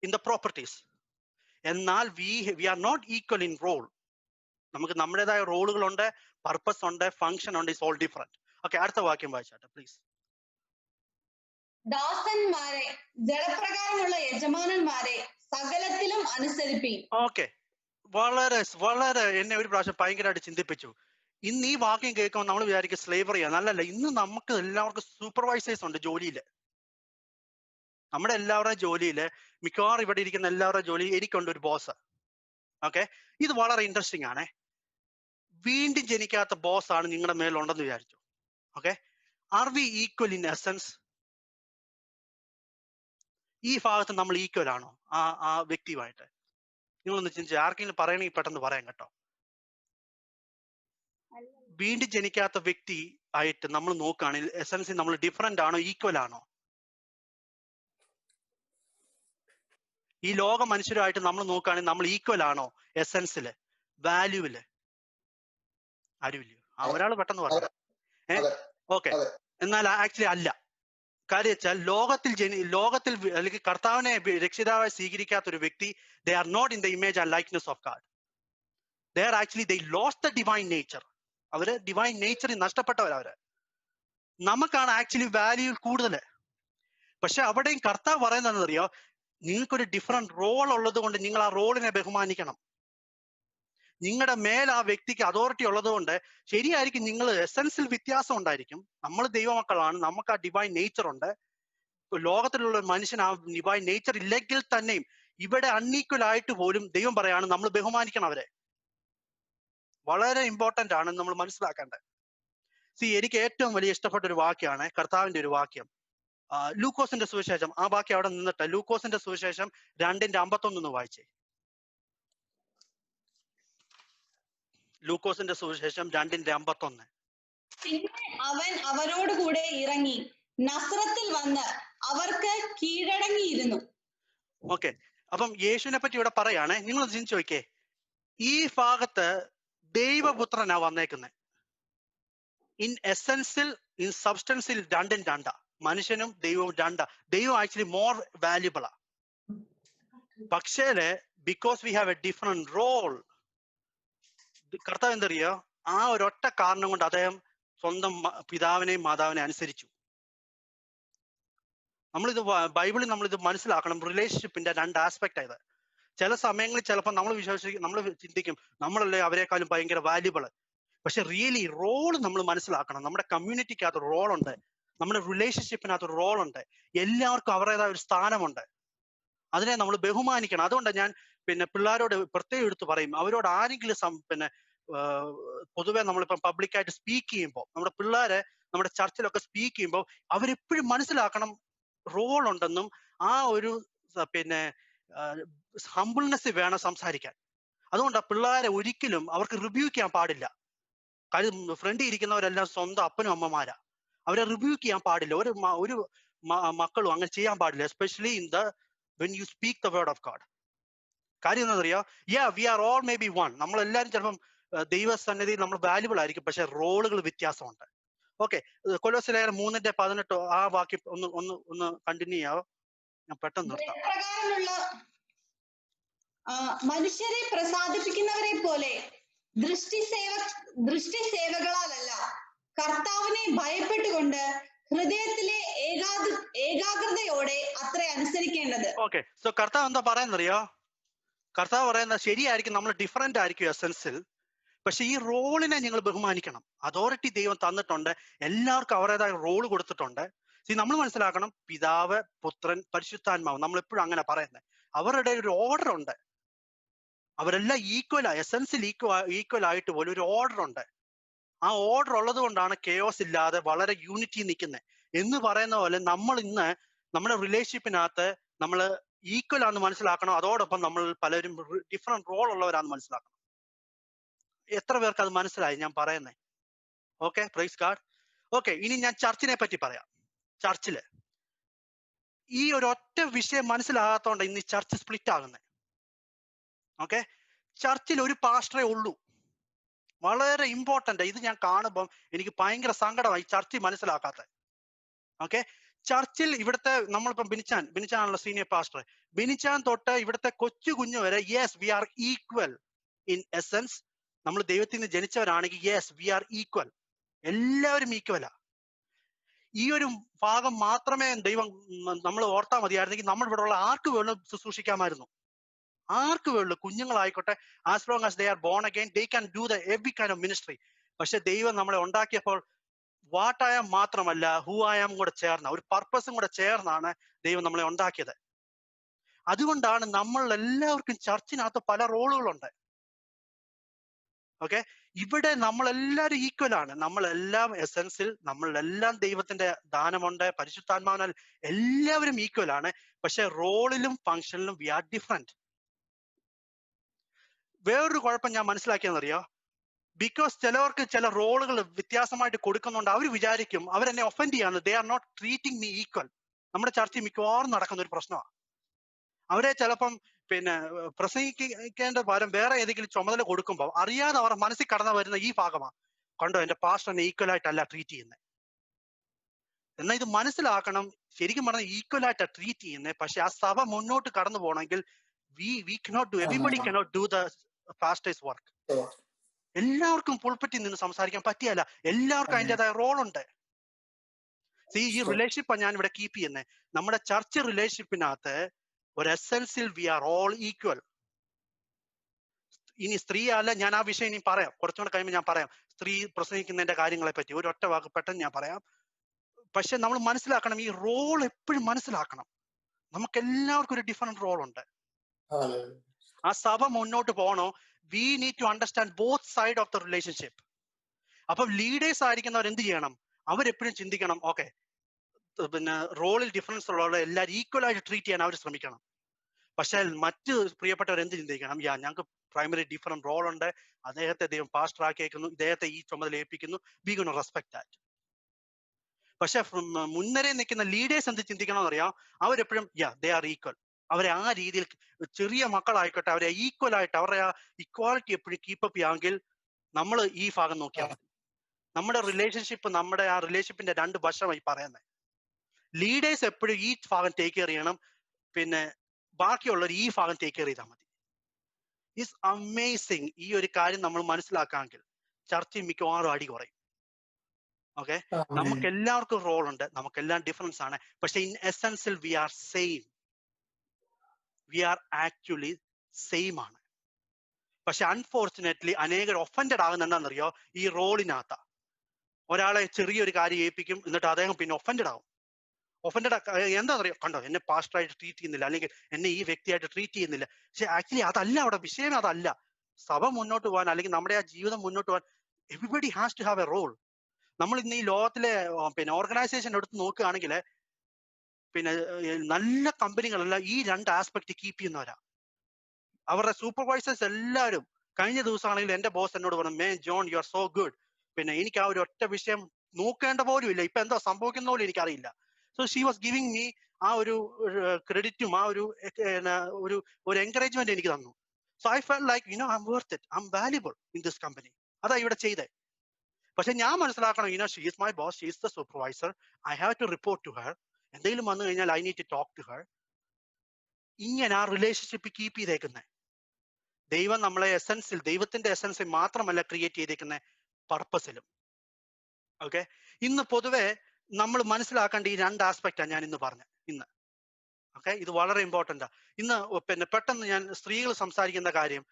in the properties. എന്നാൽ we are not equal in role. നമുക്ക് നമ്മുടേതായ റോളുകളുണ്ട്, പർപ്പസ് ഉണ്ട്, ഫംഗ്ഷൻ ഉണ്ട്. It's all different. ഓക്കെ, അടുത്ത വാക്യം വായിച്ചാട്ടെ പ്ലീസ്. ദാസന്മാരെ ജലപ്രകാരമുള്ള യജമാനന്മാരെ സകലത്തിലും അനുസരിപ്പീൻ. ഓക്കെ, വളരെ വളരെ എന്നെ ഒരു പ്രാവശ്യം ഭയങ്കരമായിട്ട് ചിന്തിപ്പിച്ചു. ഇന്ന് ഈ വാക്യം കേൾക്കുമ്പോൾ നമ്മൾ വിചാരിക്കും സ്ലേവറിയാണ്. അല്ലല്ല, ഇന്ന് നമുക്ക് എല്ലാവർക്കും സൂപ്പർവൈസേഴ്സ് ഉണ്ട് ജോലിയിൽ. നമ്മുടെ എല്ലാവരുടെയും ജോലിയിൽ, മിക്കവാറും ഇവിടെ ഇരിക്കുന്ന എല്ലാവരുടെയും ജോലി എനിക്കുണ്ട് ഒരു ബോസ്. ഓക്കെ, ഇത് വളരെ ഇൻട്രസ്റ്റിംഗ് ആണ്. വീണ്ടും ജനിക്കാത്ത ബോസ് ആണ് നിങ്ങളുടെ മേലുണ്ടെന്ന് വിചാരിച്ചു. Okay, are we equal in essence? ഈ ഭാഗത്ത് നമ്മൾ ഈക്വൽ ആണോ ആ വ്യക്തിയുമായിട്ട്? നിങ്ങളൊന്ന് ചിന്തിച്ചു. ആർക്കെങ്കിലും പറയണമെങ്കിൽ പെട്ടെന്ന് പറയാം കേട്ടോ. വീണ്ടും ജനിക്കാത്ത വ്യക്തി ആയിട്ട് നമ്മൾ നോക്കുകയാണെങ്കിൽ എസെൻസിൽ നമ്മൾ ഡിഫറെന്റ് ആണോ, ഈക്വൽ ആണോ? ഈ ലോക മനുഷ്യരുമായിട്ട് നമ്മൾ നോക്കുകയാണെങ്കിൽ നമ്മൾ ഈക്വൽ ആണോ എസെൻസില്, വാല്യൂവില്? ആരുമില്ല. ഒരാൾ പെട്ടെന്ന് പറഞ്ഞു. ഓക്കെ, എന്നാൽ ആക്ച്വലി അല്ല. കാര്യം വെച്ചാൽ ലോകത്തിൽ അല്ലെങ്കിൽ കർത്താവിനെ രക്ഷിതാവായി സ്വീകരിക്കാത്ത ഒരു വ്യക്തി, they are not in the image and likeness of God. They lost the divine nature. അവര് ഡിവൈൻ നേച്ചറിൽ നഷ്ടപ്പെട്ടവരവര്. നമുക്കാണ് ആക്ച്വലി വാല്യൂ കൂടുതൽ. പക്ഷെ അവിടെയും കർത്താവ് പറയുന്നത് അറിയോ? നിങ്ങൾക്കൊരു ഡിഫറെന്റ് റോൾ ഉള്ളത് കൊണ്ട് നിങ്ങൾ ആ റോളിനെ ബഹുമാനിക്കണം. നിങ്ങളുടെ മേൽ ആ വ്യക്തിക്ക് അതോറിറ്റി ഉള്ളത് കൊണ്ട് ശരിയായിരിക്കും, നിങ്ങൾ എസെൻസിൽ വ്യത്യാസം ഉണ്ടായിരിക്കും. നമ്മൾ ദൈവമക്കളാണ്, നമുക്ക് ആ ഡിവൈൻ നേച്ചർ ഉണ്ട്. ലോകത്തിലുള്ള മനുഷ്യൻ ആ ഡിവൈൻ നേച്ചർ ഇല്ലെങ്കിൽ തന്നെയും ഇവിടെ അൺഈക്വൽ ആയിട്ട് പോലും ദൈവം പറയാണ് നമ്മൾ ബഹുമാനിക്കണം അവരെ. വളരെ ഇമ്പോർട്ടന്റ് ആണ് നമ്മൾ മനസ്സിലാക്കേണ്ടത്. എനിക്ക് ഏറ്റവും വലിയ ഇഷ്ടപ്പെട്ട ഒരു വാക്യമാണ് കർത്താവിന്റെ ഒരു വാക്യം, ലൂക്കോസിന്റെ സുവിശേഷം. ആ വാക്യം അവിടെ നിന്നിട്ട് ലൂക്കോസിന്റെ സുവിശേഷം 2:51 വായിച്ചേ. ലൂക്കോസിന്റെ സുവിശേഷം 2:51. പിന്നെ അവൻ അവരോട് കൂടെ ഇറങ്ങി നസ്രത്തിൽ വന്ന് അവർക്ക് കീഴടങ്ങിയിരുന്നു. ഓക്കെ, അപ്പം യേശുവിനെ പറ്റി ഇവിടെ പറയാണ്. നിങ്ങൾ ചിന്തിച്ചു നോക്കിയേ, ഈ ഭാഗത്ത് ദൈവപുത്രനാ വന്നേക്കുന്നത്. ഇൻ എസെൻസിൽ, ഇൻ സബ്സ്റ്റൻസിൽ രണ്ടും രണ്ടാ. മനുഷ്യനും ദൈവവും രണ്ടാ. ദൈവം ആക്ച്വലി മോർ വാല്യുബിളാ. പക്ഷേ because we have a different role, കർത്താവ് എന്തറിയോ, ആ ഒരൊറ്റ കാരണം കൊണ്ട് അദ്ദേഹം സ്വന്തം പിതാവിനെയും മാതാവിനെയും അനുസരിച്ചു. നമ്മളിത് ബൈബിളിൽ നമ്മളിത് മനസ്സിലാക്കണം. റിലേഷൻഷിപ്പിന്റെ രണ്ട് ആസ്പെക്ട് ആയത്. ചില സമയങ്ങളിൽ ചിലപ്പോൾ നമ്മൾ നമ്മൾ ചിന്തിക്കും നമ്മളല്ലേ അവരെക്കാളും ഭയങ്കര വാല്യുബിൾ. പക്ഷെ റിയലി റോൾ നമ്മൾ മനസ്സിലാക്കണം. നമ്മുടെ കമ്മ്യൂണിറ്റിക്കകത്ത് റോളുണ്ട്, നമ്മുടെ റിലേഷൻഷിപ്പിനകത്ത് റോളുണ്ട്. എല്ലാവർക്കും അവരുടേതായ ഒരു സ്ഥാനമുണ്ട്. അതിനെ നമ്മൾ ബഹുമാനിക്കണം. അതുകൊണ്ടാണ് ഞാൻ പിള്ളേരോട് പ്രത്യേകം എടുത്ത് പറയും, അവരോട് ആരെങ്കിലും പൊതുവെ നമ്മളിപ്പം പബ്ലിക്കായിട്ട് സ്പീക്ക് ചെയ്യുമ്പോൾ, നമ്മുടെ പിള്ളേരെ നമ്മുടെ ചർച്ചിലൊക്കെ സ്പീക്ക് ചെയ്യുമ്പോൾ അവരെപ്പോഴും മനസ്സിലാക്കണം റോൾ ഉണ്ടെന്നും ആ ഒരു ഹംബിൾനെസ് വേണം സംസാരിക്കാൻ. അതുകൊണ്ട് ആ പിള്ളേരെ ഒരിക്കലും അവർക്ക് റിബ്യൂക്ക് ചെയ്യാൻ പാടില്ല. കാര്യം ഫ്രണ്ടിൽ ഇരിക്കുന്നവരെല്ലാം സ്വന്തം അപ്പനും അമ്മമാരാ. അവരെ റിബ്യൂക്ക് ചെയ്യാൻ പാടില്ല. ഒരു മക്കളും അങ്ങനെ ചെയ്യാൻ പാടില്ല. Especially in when you speak the word of God. കാര്യം എന്താണെന്നറിയോ, we are all may be one. നമ്മളെല്ലാവരും ചിലപ്പം ദൈവസന്നിധിയിൽ നമ്മൾ വാല്യുബിൾ ആയിരിക്കും, പക്ഷെ റോളുകൾ വ്യത്യാസമുണ്ട്. ഓക്കെ, കൊലോസ്യർ 3:18 ആ വാക്യം ഒന്ന് കണ്ടിന്യൂ ചെയ്യാവോ? ഞാൻ പെട്ടെന്ന് നിർത്താം. മനുഷ്യരെ പ്രസാദിപ്പിക്കുന്നവരെ പോലെ ദൃഷ്ടി സേവകളാലല്ല, കർത്താവിനെ ഭയപ്പെട്ടുകൊണ്ട് ഹൃദയത്തിലെ ഏകാഗ്രതയോടെ അത്ര അനുസരിക്കേണ്ടത്. ഓക്കെ, സോ കർത്താവ് എന്താ പറയുന്നറിയോ? കർത്താവ് പറയുന്നത് ശരിയായിരിക്കും, നമ്മൾ ഡിഫറെന്റ് ആയിരിക്കും എസെൻസിൽ, പക്ഷെ ഈ റോളിനെ നിങ്ങൾ ബഹുമാനിക്കണം. അതോറിറ്റി ദൈവം തന്നിട്ടുണ്ട്, എല്ലാവർക്കും അവരുടേതായ റോൾ കൊടുത്തിട്ടുണ്ട്. നമ്മൾ മനസ്സിലാക്കണം, പിതാവ്, പുത്രൻ, പരിശുദ്ധാത്മാവ്, നമ്മൾ എപ്പോഴും അങ്ങനെ പറയുന്നത്. അവരുടെ ഒരു ഓർഡർ ഉണ്ട്. അവരെല്ലാം ഈക്വൽ, എസെൻസിൽ ഈക്വൽ ആയിട്ട് പോലും ഒരു ഓർഡർ ഉണ്ട്. ആ ഓർഡർ ഉള്ളത് കൊണ്ടാണ് കെയോസ് ഇല്ലാതെ വളരെ യൂണിറ്റി നിൽക്കുന്നത്. എന്ന് പറയുന്ന പോലെ നമ്മൾ ഇന്ന് നമ്മുടെ റിലേഷൻഷിപ്പിനകത്ത് നമ്മൾ ഈക്വൽ ആണെന്ന് മനസ്സിലാക്കണം. അതോടൊപ്പം നമ്മൾ പലരും ഡിഫറെന്റ് റോൾ ഉള്ളവരാണെന്ന് മനസ്സിലാക്കണം. എത്ര പേർക്ക് അത് മനസ്സിലായി ഞാൻ പറയുന്നത്? Okay, praise God. ഓക്കെ, ഇനി ഞാൻ ചർച്ചിനെ പറ്റി പറയാം. ചർച്ചില് ഈ ഒരു ഒറ്റ വിഷയം മനസ്സിലാകാത്തോണ്ട് ഇന്ന് ഈ ചർച്ച് സ്പ്ലിറ്റ് ആകുന്നത്. ഓക്കെ, ചർച്ചിൽ ഒരു പാസ്റ്ററേ ഉള്ളൂ. വളരെ ഇമ്പോർട്ടന്റ്. ഇത് ഞാൻ കാണുമ്പം എനിക്ക് ഭയങ്കര സങ്കടമായി ചർച്ചിൽ മനസ്സിലാക്കാത്ത. ഓക്കെ, ചർച്ചിൽ ഇവിടുത്തെ നമ്മളിപ്പം ബിനിച്ചാണല്ലോ സീനിയർ പാസ്റ്റർ. ബിനിച്ചാൻ തൊട്ട് ഇവിടുത്തെ കൊച്ചു കുഞ്ഞു വരെ yes we are equal in essence. നമ്മൾ ദൈവത്തിൽ നിന്ന് ജനിച്ചവരാണെങ്കിൽ യെസ് വി ആർ ഈക്വൽ. എല്ലാവരും ഈക്വലാ. ഈ ഒരു ഭാഗം മാത്രമേ ദൈവം നമ്മൾ ഓർത്താൽ മതിയായിരുന്നെങ്കിൽ നമ്മൾ ഇവിടെ ഉള്ള ആർക്ക് വേണം ശുശ്രൂഷിക്കാമായിരുന്നു. ആർക്ക് വേണ്ടു, കുഞ്ഞുങ്ങളായിക്കോട്ടെ, as long as they are born again they can do the every kind of ministry. പക്ഷെ ദൈവം നമ്മളെ ഉണ്ടാക്കിയപ്പോൾ വാട്ട് ആയാം മാത്രമല്ല ഹൂ ആയാം കൂടെ ചേർന്ന ഒരു പർപ്പസും കൂടെ ചേർന്നാണ് ദൈവം നമ്മളെ ഉണ്ടാക്കിയത്. അതുകൊണ്ടാണ് നമ്മൾ എല്ലാവർക്കും ചർച്ചിനകത്ത് പല റോളുകളുണ്ട്. ഓക്കെ, ഇവിടെ നമ്മളെല്ലാവരും ഈക്വൽ ആണ്. നമ്മളെല്ലാം എസെൻസിൽ നമ്മളെല്ലാം ദൈവത്തിന്റെ ദാനമുണ്ട്, പരിശുദ്ധാത്മാവിനാൽ എല്ലാവരും ഈക്വൽ ആണ്. പക്ഷെ റോളിലും ഫംഗ്ഷനിലും വി ആർ ഡിഫറെന്റ്. വേറൊരു കുഴപ്പം ഞാൻ മനസ്സിലാക്കിയെന്നറിയോ, ബിക്കോസ് ചിലവർക്ക് ചില റോളുകൾ വ്യത്യാസമായിട്ട് കൊടുക്കുന്നുണ്ട്. അവർ വിചാരിക്കും അവരെന്നെ ഒഫൻഡ് ചെയ്യാന്ന്. They are not treating me equal. നമ്മുടെ ചർച്ചയിൽ മിക്കവാറും നടക്കുന്ന ഒരു പ്രശ്നമാണ്. അവരെ ചിലപ്പം പ്രസംഗിക്കേണ്ട പകരം വേറെ ഏതെങ്കിലും ചുമതല കൊടുക്കുമ്പോൾ അറിയാതെ അവർ മനസ്സിൽ കടന്നു വരുന്ന ഈ ഭാഗമാണ്, കണ്ടോ എന്റെ പാസ്റ്ററിനെ ഈക്വൽ ആയിട്ടല്ല ട്രീറ്റ് ചെയ്യുന്നത്. എന്നാൽ ഇത് മനസ്സിലാക്കണം, ശരിക്കും പറഞ്ഞാൽ ഈക്വൽ ആയിട്ടാണ് ട്രീറ്റ് ചെയ്യുന്നത്. പക്ഷെ ആ സഭ മുന്നോട്ട് കടന്നു പോകണമെങ്കിൽ we cannot do, everybody cannot do the pastor's work. എല്ലാവർക്കും പുൾപിറ്റിൽ നിന്ന് സംസാരിക്കാൻ പറ്റിയല്ല. എല്ലാവർക്കും അതിൻ്റെതായ റോളുണ്ട്. ഈ റിലേഷൻഷിപ്പ് ഞാൻ ഇവിടെ കീപ്പ് ചെയ്യുന്നത്. നമ്മുടെ ചർച്ച് റിലേഷൻഷിപ്പിനകത്ത് ഒരു എസെൻസിൽ വി ആർ ഓൾ ഈക്വൽ. ഇനി സ്ത്രീ അല്ല, ഞാൻ ആ വിഷയം ഇനി പറയാം, കുറച്ചുകൂടെ കഴിയുമ്പോൾ ഞാൻ പറയാം സ്ത്രീ പ്രസംഗിക്കുന്നതിന്റെ കാര്യങ്ങളെ പറ്റി. ഒരു ഒറ്റ വാക്ക് പെട്ടെന്ന് ഞാൻ പറയാം. പക്ഷെ നമ്മൾ മനസ്സിലാക്കണം, ഈ റോൾ എപ്പോഴും മനസ്സിലാക്കണം. നമുക്ക് എല്ലാവർക്കും ഒരു ഡിഫറെന്റ് റോൾ ഉണ്ട്. ആ സഭ മുന്നോട്ട് പോകണോ, we need to understand both side of the relationship. അപ്പൊ ലീഡേഴ്സ് ആയിരിക്കുന്നവർ എന്ത് ചെയ്യണം, അവരെപ്പോഴും ചിന്തിക്കണം, ഓക്കെ റോളിൽ ഡിഫറൻസ് ഉള്ളവരെ എല്ലാവരും ഈക്വൽ ആയിട്ട് ട്രീറ്റ് ചെയ്യാൻ അവർ ശ്രമിക്കണം. പക്ഷേ മറ്റ് പ്രിയപ്പെട്ടവർ എന്ത് ചിന്തിക്കണം? ഞങ്ങൾക്ക് പ്രൈമറി ഡിഫറെന്റ് റോൾ ഉണ്ട്, അദ്ദേഹത്തെ ദൈവം പാസ്റ്റർ ആക്കിയേക്കുന്നു, ഇദ്ദേഹത്തെ ഈ ചുമതല ഏൽപ്പിക്കുന്നു, വി ഗോണ റെസ്പെക്ട് ദാറ്റ്. പക്ഷെ മുൻനിര നിൽക്കുന്ന ലീഡേഴ്സ് എന്ത് ചിന്തിക്കണമെന്ന് അറിയാം? അവരെപ്പോഴും ദേ ആർ ഈക്വൽ. അവരെ ആ രീതിയിൽ, ചെറിയ മക്കളായിക്കോട്ടെ, അവരെ ഈക്വൽ ആയിട്ട് അവരുടെ ആ ഇക്വാലിറ്റി എപ്പോഴും കീപ്പപ്പ് ചെയ്യാമെങ്കിൽ നമ്മൾ ഈ ഭാഗം നോക്കിയാൽ മതി. നമ്മുടെ റിലേഷൻഷിപ്പ്, നമ്മുടെ ആ റിലേഷൻഷിപ്പിന്റെ രണ്ട് വശമായി പറയുന്നത്. ലീഡേഴ്സ് എപ്പോഴും ഈ ഭാഗം ടേക്ക് കെയർ ചെയ്യണം, പിന്നെ ബാക്കിയുള്ളവർ ഈ ഭാഗം ടേക്ക് കെയർ ചെയ്താൽ മതി. It's amazing. ഈ ഒരു കാര്യം നമ്മൾ മനസ്സിലാക്കാമെങ്കിൽ ചർച്ചയിൽ മിക്കവാറും അടി കുറയും. ഓക്കെ, നമുക്ക് എല്ലാവർക്കും റോൾ ഉണ്ട്, നമുക്കെല്ലാം ഡിഫറൻസ് ആണ്, പക്ഷെ ഇൻ എസെൻസിൽ we are same. We are actually same ആണ്. പക്ഷെ അൺഫോർച്ചുനേറ്റ്ലി അനേകർ ഒഫൻഡഡ് ആകുന്ന എന്താണെന്നറിയോ? ഈ റോളിനകത്ത ഒരാളെ ചെറിയൊരു കാര്യം ഏൽപ്പിക്കും, എന്നിട്ട് അദ്ദേഹം പിന്നെ ഒഫൻഡഡ് ആവും. ഒഫൻഡഡ് എന്താ പറയുക? കണ്ടോ, എന്നെ പാസ്റ്ററായിട്ട് ട്രീറ്റ് ചെയ്യുന്നില്ല, അല്ലെങ്കിൽ എന്നെ ഈ വ്യക്തിയായിട്ട് ട്രീറ്റ് ചെയ്യുന്നില്ല. പക്ഷെ ആക്ച്വലി അതല്ല അവിടെ വിഷയം. അതല്ല. സഭ മുന്നോട്ട് പോകാൻ, അല്ലെങ്കിൽ നമ്മുടെ ആ ജീവിതം മുന്നോട്ട് പോകാൻ everybody has to have a role. നമ്മൾ ഇന്ന് ഈ ലോകത്തിലെ പിന്നെ ഓർഗനൈസേഷൻ എടുത്ത് നോക്കുകയാണെങ്കിൽ പിന്നെ നല്ല കമ്പനികളെല്ലാം ഈ രണ്ട് ആസ്പെക്ട് കീപ്പ് ചെയ്യുന്നവരാ. അവരുടെ സൂപ്പർവൈസേഴ്സ് എല്ലാവരും, കഴിഞ്ഞ ദിവസമാണെങ്കിൽ എന്റെ ബോസ് എന്നോട് പറഞ്ഞു, may John you are so good, പിന്നെ എനിക്ക് ആ ഒരു ഒറ്റ വിഷയം നോക്കേണ്ട പോലും ഇല്ല, ഇപ്പൊ എന്താ സംഭവിക്കുന്ന പോലും എനിക്കറിയില്ല. So she was giving me ആ ഒരു ക്രെഡിറ്റും ആ ഒരു എൻകറേജ്മെന്റ് എനിക്ക് തന്നു. So I felt like I am worth it, I am valuable in this company. അതാ ഇവിടെ ചെയ്തേ. പക്ഷെ ഞാൻ മനസ്സിലാക്കണം, she is my boss, she is the supervisor, I have to report to her. എന്തെങ്കിലും വന്നു കഴിഞ്ഞാൽ I need to talk to her. ഇങ്ങനെ ആ റിലേഷൻഷിപ്പ് കീപ്പ് ചെയ്തേക്കുന്നത്. ദൈവം നമ്മളെ എസൻസിൽ, ദൈവത്തിന്റെ എസൻസിൽ മാത്രമല്ല ക്രിയേറ്റ് ചെയ്തേക്കുന്ന പർപ്പസിലും. ഓക്കെ, ഇന്ന് പൊതുവെ നമ്മൾ മനസ്സിലാക്കേണ്ട ഈ രണ്ട് ആസ്പെക്റ്റാണ് ഞാൻ ഇന്ന് പറഞ്ഞത് ഇന്ന്. ഓക്കെ, ഇത് വളരെ ഇമ്പോർട്ടൻ്റാ. ഇന്ന് പിന്നെ പെട്ടെന്ന് ഞാൻ സ്ത്രീകൾ സംസാരിക്കുന്ന കാര്യം,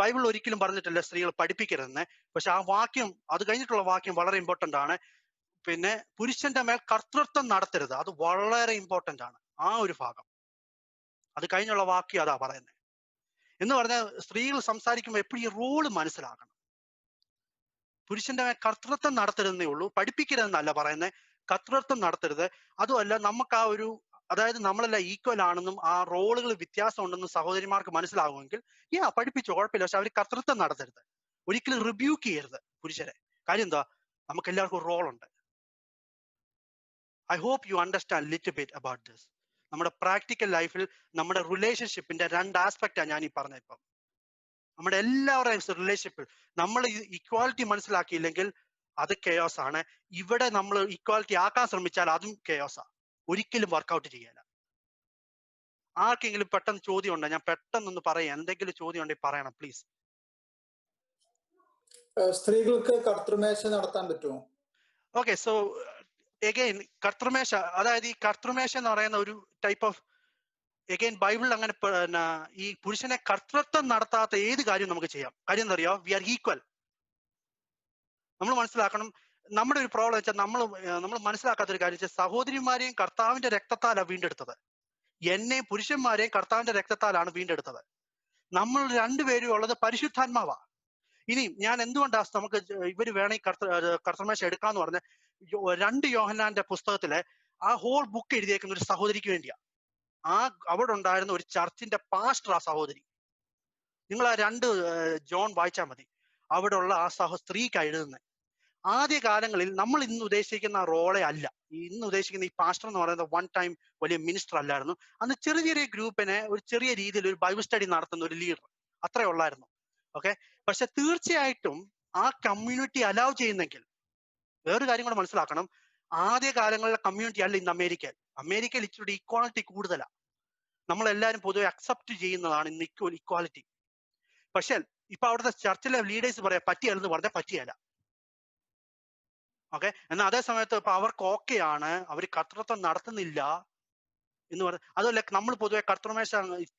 ബൈബിൾ ഒരിക്കലും പറഞ്ഞിട്ടില്ല സ്ത്രീകൾ പഠിപ്പിക്കരുതെന്ന്. പക്ഷെ ആ വാക്യം, അത് കഴിഞ്ഞിട്ടുള്ള വാക്യം വളരെ ഇമ്പോർട്ടൻ്റ് ആണ്. പിന്നെ പുരുഷന്റെ മേൽ കർത്തൃത്വം നടത്തരുത്, അത് വളരെ ഇമ്പോർട്ടൻ്റ് ആണ് ആ ഒരു ഭാഗം. അത് കഴിഞ്ഞുള്ള വാക്യം അതാ പറയുന്നത്. എന്ന് പറഞ്ഞാൽ സ്ത്രീകൾ സംസാരിക്കുമ്പോൾ എപ്പോഴും ഈ റോള് മനസ്സിലാക്കണം. പുരുഷന്റെ മേൽ കർത്തൃത്വം നടത്തരുതെന്നേ ഉള്ളൂ, പഠിപ്പിക്കരുതെന്നല്ല പറയുന്നത്. കർത്തൃത്വം നടത്തരുത്. അതുമല്ല, നമുക്ക് ആ ഒരു, അതായത് നമ്മളെല്ലാം ഈക്വൽ ആണെന്നും ആ റോളുകൾ വ്യത്യാസം ഉണ്ടെന്നും സഹോദരിമാർക്ക് മനസ്സിലാകുമെങ്കിൽ പഠിപ്പിച്ചു, കുഴപ്പമില്ല. പക്ഷെ അവർ കർത്തൃത്വം നടത്തരുത്, ഒരിക്കലും റിബ്യൂക്ക് ചെയ്യരുത് പുരുഷരെ. കാര്യം എന്താ? നമുക്ക് എല്ലാവർക്കും ഒരു റോളുണ്ട്. I hope you understand little bit about this. നമ്മുടെ പ്രാക്ടിക്കൽ ലൈഫിൽ നമ്മുടെ റിലേഷൻഷിപ്പിന്റെ രണ്ട് ആസ്പെക്റ്റാണ് ഞാൻ ഈ പറഞ്ഞത്. ഇപ്പം നമ്മുടെ എല്ലാവരുടെയും റിലേഷൻഷിപ്പിൽ നമ്മൾ ഇക്വാലിറ്റി മനസ്സിലാക്കിയില്ലെങ്കിൽ അത് കെയോസ് ആണ്. ഇവിടെ നമ്മൾ ഇക്വാലിറ്റി ആക്കാൻ ശ്രമിച്ചാൽ അതും കെയോസാ, ഒരിക്കലും വർക്കൗട്ട് ചെയ്യാൻ. ആർക്കെങ്കിലും പെട്ടെന്ന് ചോദ്യം ഉണ്ടോ? ഞാൻ പെട്ടെന്നൊന്ന് പറയാം. എന്തെങ്കിലും ചോദ്യം ഉണ്ടെങ്കിൽ പറയണം പ്ലീസ്. സ്ത്രീകൾക്ക് കർത്തൃമേശ നടത്താൻ പറ്റുമോ? ഓക്കെ, സോ എഗെയിൻ കർത്തൃമേശ, അതായത് ഈ കർത്തൃമേശ എന്ന് പറയുന്ന ഒരു ടൈപ്പ് ഓഫ്, എഗെയിൻ ബൈബിളിൽ അങ്ങനെ ഈ പുരുഷനെ കർത്തൃത്വം നടത്താത്ത ഏത് കാര്യവും നമുക്ക് ചെയ്യാം. കാര്യം എന്താ അറിയോ? We are equal. നമ്മൾ മനസ്സിലാക്കണം. നമ്മുടെ ഒരു പ്രോബ്ലം വെച്ചാൽ നമ്മൾ മനസ്സിലാക്കാത്തൊരു കാര്യം വെച്ചാൽ, സഹോദരിമാരെയും കർത്താവിന്റെ രക്തത്താലാണ് വീണ്ടെടുത്തത്, എന്നെയും പുരുഷന്മാരെയും കർത്താവിന്റെ രക്തത്താലാണ് വീണ്ടെടുത്തത്. നമ്മൾ രണ്ടുപേരും ഉള്ളത് പരിശുദ്ധാത്മാവാ. ഇനി ഞാൻ എന്തുകൊണ്ടാണ് നമുക്ക് ഇവര് വേണമെങ്കിൽ കർത്തൃമേശ എടുക്കാന്ന് പറഞ്ഞ 2 യോഹന്നാന്റെ പുസ്തകത്തിലെ ആ ഹോൾ ബുക്ക് എഴുതിയേക്കുന്ന ഒരു സഹോദരിക്ക് വേണ്ടിയാ. അവിടെ ഉണ്ടായിരുന്ന ഒരു ചർച്ചിന്റെ പാസ്റ്റർ ആ സഹോദരി. നിങ്ങൾ ആ 2 ജോൺ വായിച്ചാൽ മതി. അവിടെ ഉള്ള ആ സ്ത്രീക്ക് എഴുതുന്നത്. ആദ്യ കാലങ്ങളിൽ നമ്മൾ ഇന്ന് ഉദ്ദേശിക്കുന്ന റോളെ അല്ല. ഇന്ന് ഉദ്ദേശിക്കുന്ന ഈ പാസ്റ്റർ എന്ന് പറയുന്നത് വൺ ടൈം വലിയ മിനിസ്റ്റർ അല്ലായിരുന്നു. അന്ന് ചെറിയ ചെറിയ ഗ്രൂപ്പിനെ ഒരു ചെറിയ രീതിയിൽ ഒരു ബൈബിൾ സ്റ്റഡി നടത്തുന്ന ഒരു ലീഡർ, അത്രേ ഉള്ളായിരുന്നു. ഓക്കെ, പക്ഷെ തീർച്ചയായിട്ടും ആ കമ്മ്യൂണിറ്റി അലൗ ചെയ്യുന്നെങ്കിൽ, വേറൊരു കാര്യം കൂടെ മനസ്സിലാക്കണം, ആദ്യ കാലങ്ങളിലെ കമ്മ്യൂണിറ്റി അല്ല ഇന്ന് അമേരിക്കയിൽ. അമേരിക്കയിൽ ഇച്ചിരി ഇക്വാളിറ്റി കൂടുതലാണ്. നമ്മളെല്ലാവരും പൊതുവെ അക്സെപ്റ്റ് ചെയ്യുന്നതാണ് ഇന്ന് ഇക്വാലിറ്റി. പക്ഷെ ഇപ്പൊ അവിടുത്തെ ചർച്ചിലെ ലീഡേഴ്സ് പറയാം പറ്റിയല്ലെന്ന് പറഞ്ഞാൽ പറ്റിയല്ല. ഓക്കെ, എന്നാൽ അതേ സമയത്ത് ഇപ്പൊ അവർക്ക് ഓക്കെയാണ്, അവർ കർത്തൃത്വം നടത്തുന്നില്ല എന്ന് പറഞ്ഞ. അതുമല്ല, നമ്മൾ പൊതുവെ കർത്തൃമേശ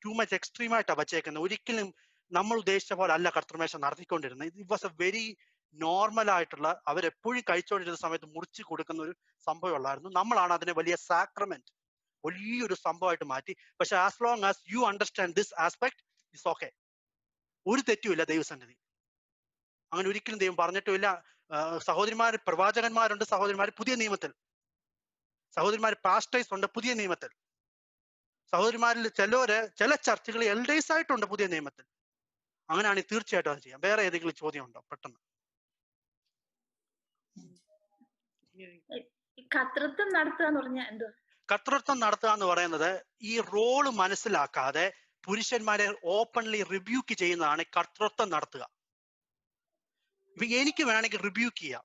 ടു മച്ച് എക്സ്ട്രീം ആയിട്ടാണ് വച്ചേക്കുന്നത്. ഒരിക്കലും നമ്മൾ ഉദ്ദേശിച്ച പോലെ അല്ല കർത്തൃമേശ നടത്തിക്കൊണ്ടിരുന്നത്. It was a very normal ആയിട്ടുള്ള, അവരെപ്പോഴും കഴിച്ചുകൊണ്ടിരുന്ന സമയത്ത് മുറിച്ച് കൊടുക്കുന്ന ഒരു സംഭവം ഉള്ളായിരുന്നു. നമ്മളാണ് അതിനെ വലിയ സാക്രമെന്റ്, വലിയൊരു സംഭവമായിട്ട് മാറ്റി. പക്ഷെ as long as you understand this aspect it's okay. ഒരു തെറ്റുമില്ല ദൈവസന്നിധി. അങ്ങനെ ഒരിക്കലും ദൈവം പറഞ്ഞിട്ടുമില്ല. സഹോദരിമാർ പ്രവാചകന്മാരുണ്ട്, സഹോദരിമാർ പുതിയ നിയമത്തിൽ, സഹോദരിമാർ പാസ്റ്റേഴ്സ് ഉണ്ട് പുതിയ നിയമത്തിൽ. സഹോദരിമാരിൽ ചില ചർച്ചകൾ എൽഡേഴ്സ് ആയിട്ടുണ്ട് പുതിയ നിയമത്തിൽ. അങ്ങനെയാണെങ്കിൽ തീർച്ചയായിട്ടും അത് ചെയ്യാം. വേറെ ഏതെങ്കിലും ചോദ്യം ഉണ്ടോ? പെട്ടെന്ന്. കർത്തൃത്വം നടത്തുക എന്ന് പറഞ്ഞാൽ എന്തോ? കർത്തൃത്വം നടത്തുക എന്ന് പറയുന്നത് ഈ റോള് മനസ്സിലാക്കാതെ പുരുഷന്മാരെ ഓപ്പൺലി റിബ്യൂക്ക് ചെയ്യുന്നതാണ് കർത്തൃത്വം നടത്തുക. എനിക്ക് വേണമെങ്കിൽ റിബ്യൂക്ക് ചെയ്യാം.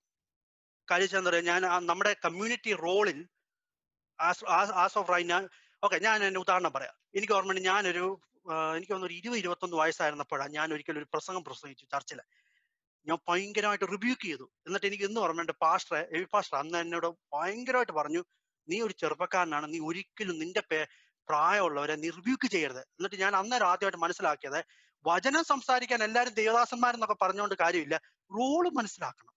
കാര്യം എന്താ പറയുക, ഞാൻ നമ്മുടെ കമ്മ്യൂണിറ്റി റോളിൽ ആസ് ഓഫ് റൈറ്റ് ഞാൻ എന്നെ ഉദാഹരണം പറയാം. എനിക്ക് ഓർമ്മയുണ്ട്, എനിക്ക് തോന്നുന്നു 20-21 വയസ്സായിരുന്നപ്പോഴാണ് ഞാൻ ഒരിക്കലും ഒരു പ്രസംഗം പ്രസംഗിച്ചു ചർച്ചില്. ഞാൻ ഭയങ്കരമായിട്ട് റിബ്യൂക്ക് ചെയ്തു. എന്നിട്ട് എനിക്ക് ഇന്ന് ഓർമ്മയുണ്ട്, പാസ്റ്റർ അന്ന് എന്നോട് ഭയങ്കരമായിട്ട് പറഞ്ഞു, നീ ഒരു ചെറുപ്പക്കാരനാണ്, നീ ഒരിക്കലും നിന്റെ പ്രായമുള്ളവരെ നീ റിബ്യൂക്ക് ചെയ്യരുത്. എന്നിട്ട് ഞാൻ അന്നേരം ആദ്യമായിട്ട് മനസ്സിലാക്കിയത്, വചനം സംസാരിക്കാൻ എല്ലാവരും ദേവദാസന്മാരെന്നൊക്കെ പറഞ്ഞുകൊണ്ട് കാര്യമില്ല, റോള് മനസ്സിലാക്കണം.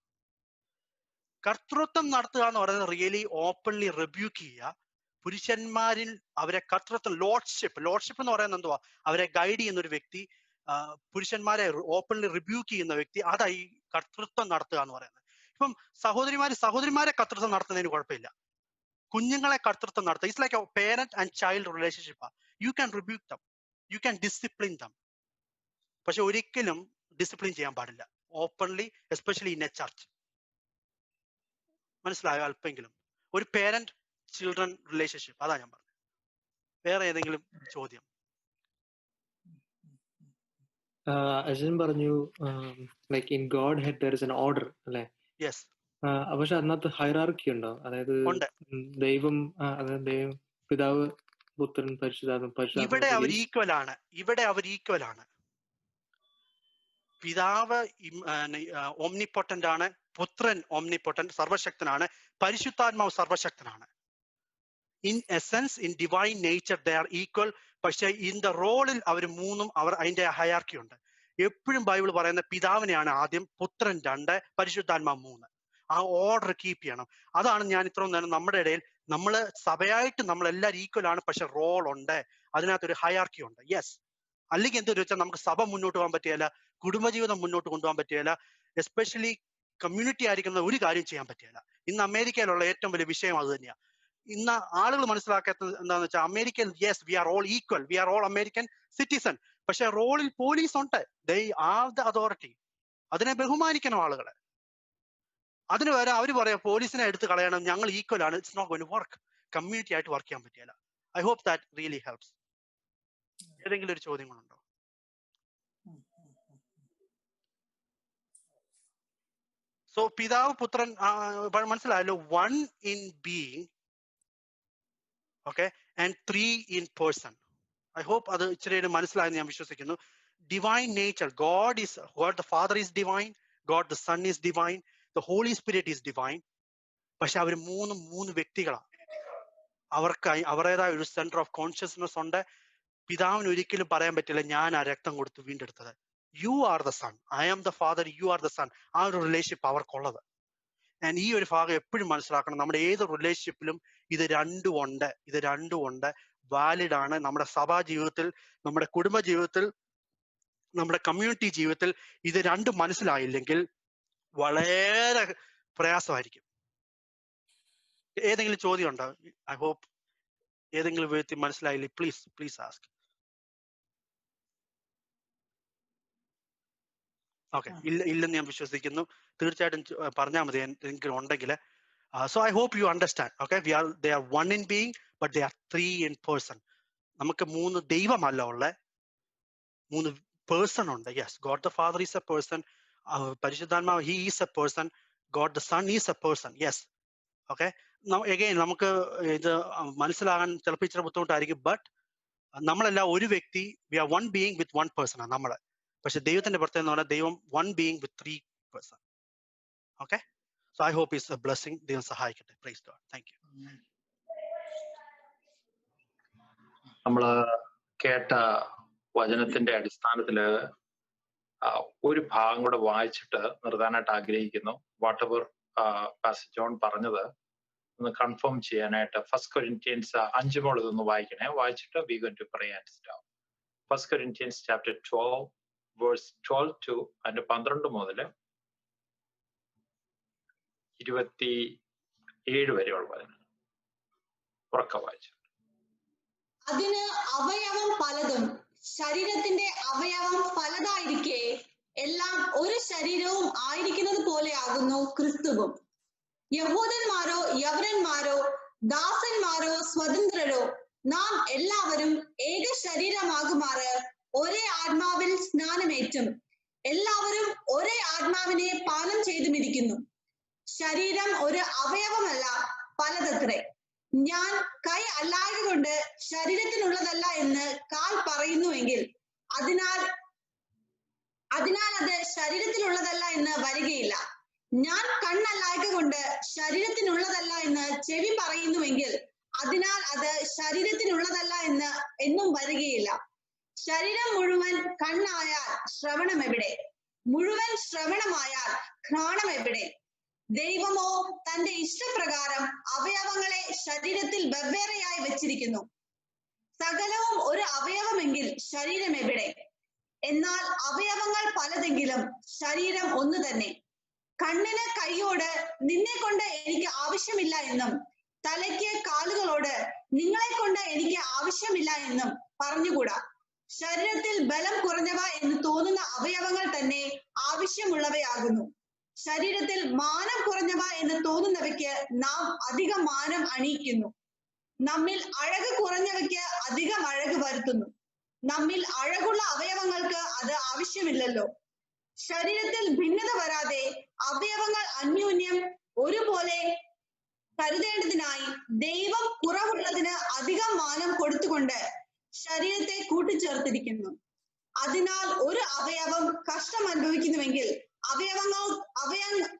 കർത്തൃത്വം നടത്തുക എന്ന് പറയുന്നത് റിയലി ഓപ്പൺലി റിബ്യൂക്ക് ചെയ്യുക. പുരുഷന്മാരിൽ അവരെ കർത്തൃത്വം, ലോർഡ്ഷിപ്പ് എന്ന് പറയുന്നത് എന്തുവാ? അവരെ ഗൈഡ് ചെയ്യുന്ന ഒരു വ്യക്തി, പുരുഷന്മാരെ ഓപ്പൺലി റിബ്യൂക്ക് ചെയ്യുന്ന വ്യക്തി, അതായി കർത്തൃത്വം നടത്തുക എന്ന് പറയുന്നത്. ഇപ്പം സഹോദരിമാരെ കർത്തൃത്വം നടത്തുന്നതിന് കുഴപ്പമില്ല. കുഞ്ഞുങ്ങളെ കർത്തൃത്വം നടത്തുക, it's like A parent and child relationship. You can rebuke dum, you can discipline dum. പക്ഷെ ഒരിക്കലും ഡിസിപ്ലിൻ ചെയ്യാൻ പാടില്ല openly, especially in A church. മനസ്സിലായോ? അല്പെങ്കിലും ഒരു പേരന്റ് ചിൽഡ്രൻ റിലേഷൻഷിപ്പ്, അതാ ഞാൻ പറഞ്ഞത്. വേറെ ഏതെങ്കിലും ചോദ്യം? അജൻ പറഞ്ഞു like in God head there is an order അല്ലേ? യെസ്. പക്ഷെ അതിനകത്ത് ഹൈറാർക്കി ഉണ്ടോ? അതായത് ദൈവം, അതായത് പിതാവ്, പുത്രൻ, പരിശുദ്ധാത്മ. ഇവിടെ അവർ ഈക്വൽ ആണ്. പിതാവ് ഓംനിപൊട്ടന്റ് ആണ്, പുത്രൻ ഓംനിപൊട്ടന്റ് സർവശക്തനാണ്, പരിശുദ്ധാത്മാവ് സർവശക്തനാണ്. In essence, in divine nature they are equal. പക്ഷെ ഇൻ ദ റോളിൽ അതിന്റെ ഹയർക്കി ഉണ്ട്. എപ്പോഴും ബൈബിൾ പറയുന്ന പിതാവിനെയാണ് ആദ്യം, പുത്രൻ 2, പരിശുദ്ധാത്മാവ് 3. ആ ഓർഡർ കീപ്പ് ചെയ്യണം. അതാണ് ഞാൻ ഇത്രയും നേരം നമ്മുടെ ഇടയിൽ, സഭയായിട്ട് നമ്മളെല്ലാവരും ഈക്വൽ ആണ്, പക്ഷെ റോൾ ഉണ്ട്, അതിനകത്തൊരു ഹയർക്കി ഉണ്ട്. യെസ്. അല്ലെങ്കിൽ എന്തെന്ന് വെച്ചാൽ നമുക്ക് സഭ മുന്നോട്ട് പോകാൻ പറ്റിയല്ല, കുടുംബജീവിതം മുന്നോട്ട് കൊണ്ടുപോകാൻ പറ്റിയല്ല, എസ്പെഷ്യലി കമ്മ്യൂണിറ്റി ആയിരിക്കുന്ന ഒരു കാര്യം ചെയ്യാൻ പറ്റിയല്ല. ഇന്ന് അമേരിക്കയിലുള്ള ഏറ്റവും വലിയ വിഷയം അത് തന്നെയാണ്. ഇന്ന് ആളുകൾ മനസ്സിലാക്കാത്തത് എന്താണെന്ന് വെച്ചാൽ, American, yes we are all equal, we are all American citizen, പക്ഷെ റോളിൽ പോലീസ് ഉണ്ട്, ദേ ആർ ദ അതോറിറ്റി. അതിനെ ബഹുമാനിക്കണം ആളുകളെ. അതിന് വരെ അവർ പറയാം പോലീസിനെ എടുത്ത് കളയണം, ഞങ്ങൾ ഈക്വൽ ആണ്. It's not going to work. Community ആയിട്ട് വർക്ക് ചെയ്യാൻ പറ്റിയല്ല. I hope that really helps. ഏതെങ്കിലും ഒരു ചോദ്യങ്ങളുണ്ടോ? സോ പിതാവ്, പുത്രൻ, മനസ്സിലായല്ലോ, 1 in being, okay, and 3 in person. I hope അത് ഇച്ചിരി മനസ്സിലായെന്ന് ഞാൻ വിശ്വസിക്കുന്നു. Divine nature, God the father is divine, God the sun is divine, the holy spirit is divine. പക്ഷെ അവർ മൂന്ന് വ്യക്തികളാണ്. അവർക്ക് അവരുടേതായ ഒരു സെന്റർ ഓഫ് കോൺഷ്യസ്നെസ് ഉണ്ട്. പിതാവിന് ഒരിക്കലും പറയാൻ പറ്റില്ല, ഞാൻ ആ രക്തം കൊടുത്ത് വീണ്ടെടുത്തത്. You are the son, I am the father, you are the son. ആ ഒരു റിലേഷൻഷിപ്പ് അവർക്കുള്ളത്. ആൻഡ് ഈ ഒരു ഭാഗം എപ്പോഴും മനസ്സിലാക്കണം. നമ്മുടെ ഏത് റിലേഷൻഷിപ്പിലും ഇത് രണ്ടും ഉണ്ട്, വാലിഡ് ആണ്. നമ്മുടെ സഭാ ജീവിതത്തിൽ, നമ്മുടെ കുടുംബ ജീവിതത്തിൽ, നമ്മുടെ കമ്മ്യൂണിറ്റി ജീവിതത്തിൽ ഇത് രണ്ടും മനസ്സിലായില്ലെങ്കിൽ വളരെ പ്രയാസമായിരിക്കും. ഏതെങ്കിലും ചോദ്യം ഉണ്ടോ? ഐ ഹോപ്പ് ഏതെങ്കിലും വിധത്തിൽ മനസ്സിലായില്ലേ? Please ask. ഓക്കെ, ഇല്ലെന്ന് ഞാൻ വിശ്വസിക്കുന്നു. തീർച്ചയായിട്ടും പറഞ്ഞാൽ മതി എന്തെങ്കിലും ഉണ്ടെങ്കിൽ. So I hope you understand. Okay, they are 1 in being, but they are 3 in person. നമുക്ക് 3 ദൈവമല്ല ഉള്ള, 3 പേഴ്സൺ ഉണ്ട്. Yes, God the father is a person, പരിശുദ്ധാത്മാവ് he is a person, God the sun is a person. Yes. Okay, again നമുക്ക് ഇത് മനസ്സിലാകാൻ ചിലപ്പോൾ ഇച്ചിരി ബുദ്ധിമുട്ടായിരിക്കും. ബട്ട് നമ്മളെല്ലാം ഒരു വ്യക്തി, V R 1 being with 1 person ആണ് നമ്മള്. പക്ഷെ ദൈവത്തിന്റെ പ്രത്യേകത എന്ന് പറഞ്ഞാൽ ദൈവം 1 being with 3 person. Okay, so I hope it's a blessing. ദൈവം സഹായിക്കട്ടെ. Praise God. Thank you. നമ്മള് കേട്ട വചനത്തിന്റെ അടിസ്ഥാനത്തില് ഒരു ഭാഗം കൂടെ വായിച്ചിട്ട് നിർത്താനായിട്ട് ആഗ്രഹിക്കുന്നു. വാട്ട് എവർ പാസ്റ്റർ ജോൺ പറഞ്ഞത് ഒന്ന് കൺഫേം ചെയ്യാനായിട്ട് 1 Corinthians 5 മുതൽ ഇതൊന്ന് വായിക്കണേ. വായിച്ചിട്ട് we going to pray and stop. 1 Corinthians chapter 12 verse 12 to 12 മുതൽ 27 വരെയുള്ള വചനം ഉറക്കെ വായിച്ചു. അതിന് അവയവം പലതും, ശരീരത്തിന്റെ അവയവം പലതായിരിക്കെ എല്ലാം ഒരു ശരീരവും ആയിരിക്കുന്നത് പോലെ ആകുന്നു ക്രിസ്തുവും. യഹൂദന്മാരോ യവനന്മാരോ ദാസന്മാരോ സ്വതന്ത്രരോ നാം എല്ലാവരും ഏക ശരീരമാകുമാറ് ഒരേ ആത്മാവിൽ സ്നാനമേറ്റും എല്ലാവരും ഒരേ ആത്മാവിനെ പാനം ചെയ്തുമിരിക്കുന്നു. ശരീരം ഒരു അവയവമല്ല, പലതത്രേ. ഞാൻ കൈ അല്ലായതുകൊണ്ട് ശരീരത്തിനുള്ളതല്ല എന്ന് കാൽ പറയുന്നുവെങ്കിൽ അതിനാൽ അത് ശരീരത്തിലുള്ളതല്ല എന്ന് വരികയില്ല. ഞാൻ കണ്ണല്ലായതുകൊണ്ട് ശരീരത്തിനുള്ളതല്ല എന്ന് ചെവി പറയുന്നുവെങ്കിൽ അതിനാൽ അത് ശരീരത്തിനുള്ളതല്ല എന്നും വരികയില്ല. ശരീരം മുഴുവൻ കണ്ണായാൽ ശ്രവണം എവിടെ? മുഴുവൻ ശ്രവണമായാൽ ഘ്രാണം എവിടെ? ദൈവമോ തന്റെ ഇഷ്ടപ്രകാരം അവയവങ്ങളെ ശരീരത്തിൽ വെവ്വേറെയായി വെച്ചിരിക്കുന്നു. സകലവും ഒരു അവയവമെങ്കിൽ ശരീരം എവിടെ? എന്നാൽ അവയവങ്ങൾ പലതെങ്കിലും ശരീരം ഒന്നു തന്നെ. കണ്ണിന് കൈയോട് നിന്നെ കൊണ്ട് എനിക്ക് ആവശ്യമില്ല എന്നും തലയ്ക്ക് കാലുകളോട് നിങ്ങളെ കൊണ്ട് എനിക്ക് ആവശ്യമില്ല എന്നും പറഞ്ഞുകൂടാ. ശരീരത്തിൽ ബലം കുറഞ്ഞവ എന്ന് തോന്നുന്ന അവയവങ്ങൾ തന്നെ ആവശ്യമുള്ളവയാകുന്നു. ശരീരത്തിൽ മാനം കുറഞ്ഞവ എന്ന് തോന്നുന്നവയ്ക്ക് നാം അധികം മാനം അണിയിക്കുന്നു. നമ്മിൽ അഴക് കുറഞ്ഞവയ്ക്ക് അധികം അഴക് വരുത്തുന്നു. നമ്മിൽ അഴകുള്ള അവയവങ്ങൾക്ക് അത് ആവശ്യമില്ലല്ലോ. ശരീരത്തിൽ ഭിന്നത വരാതെ അവയവങ്ങൾ അന്യോന്യം ഒരുപോലെ കരുതേണ്ടതിനായി ദൈവം കുറവുള്ളതിന് അധികം മാനം കൊടുത്തുകൊണ്ട് ശരീരത്തെ കൂട്ടിച്ചേർത്തിരിക്കുന്നു. അതിനാൽ ഒരു അവയവം കഷ്ടം അനുഭവിക്കുന്നുവെങ്കിൽ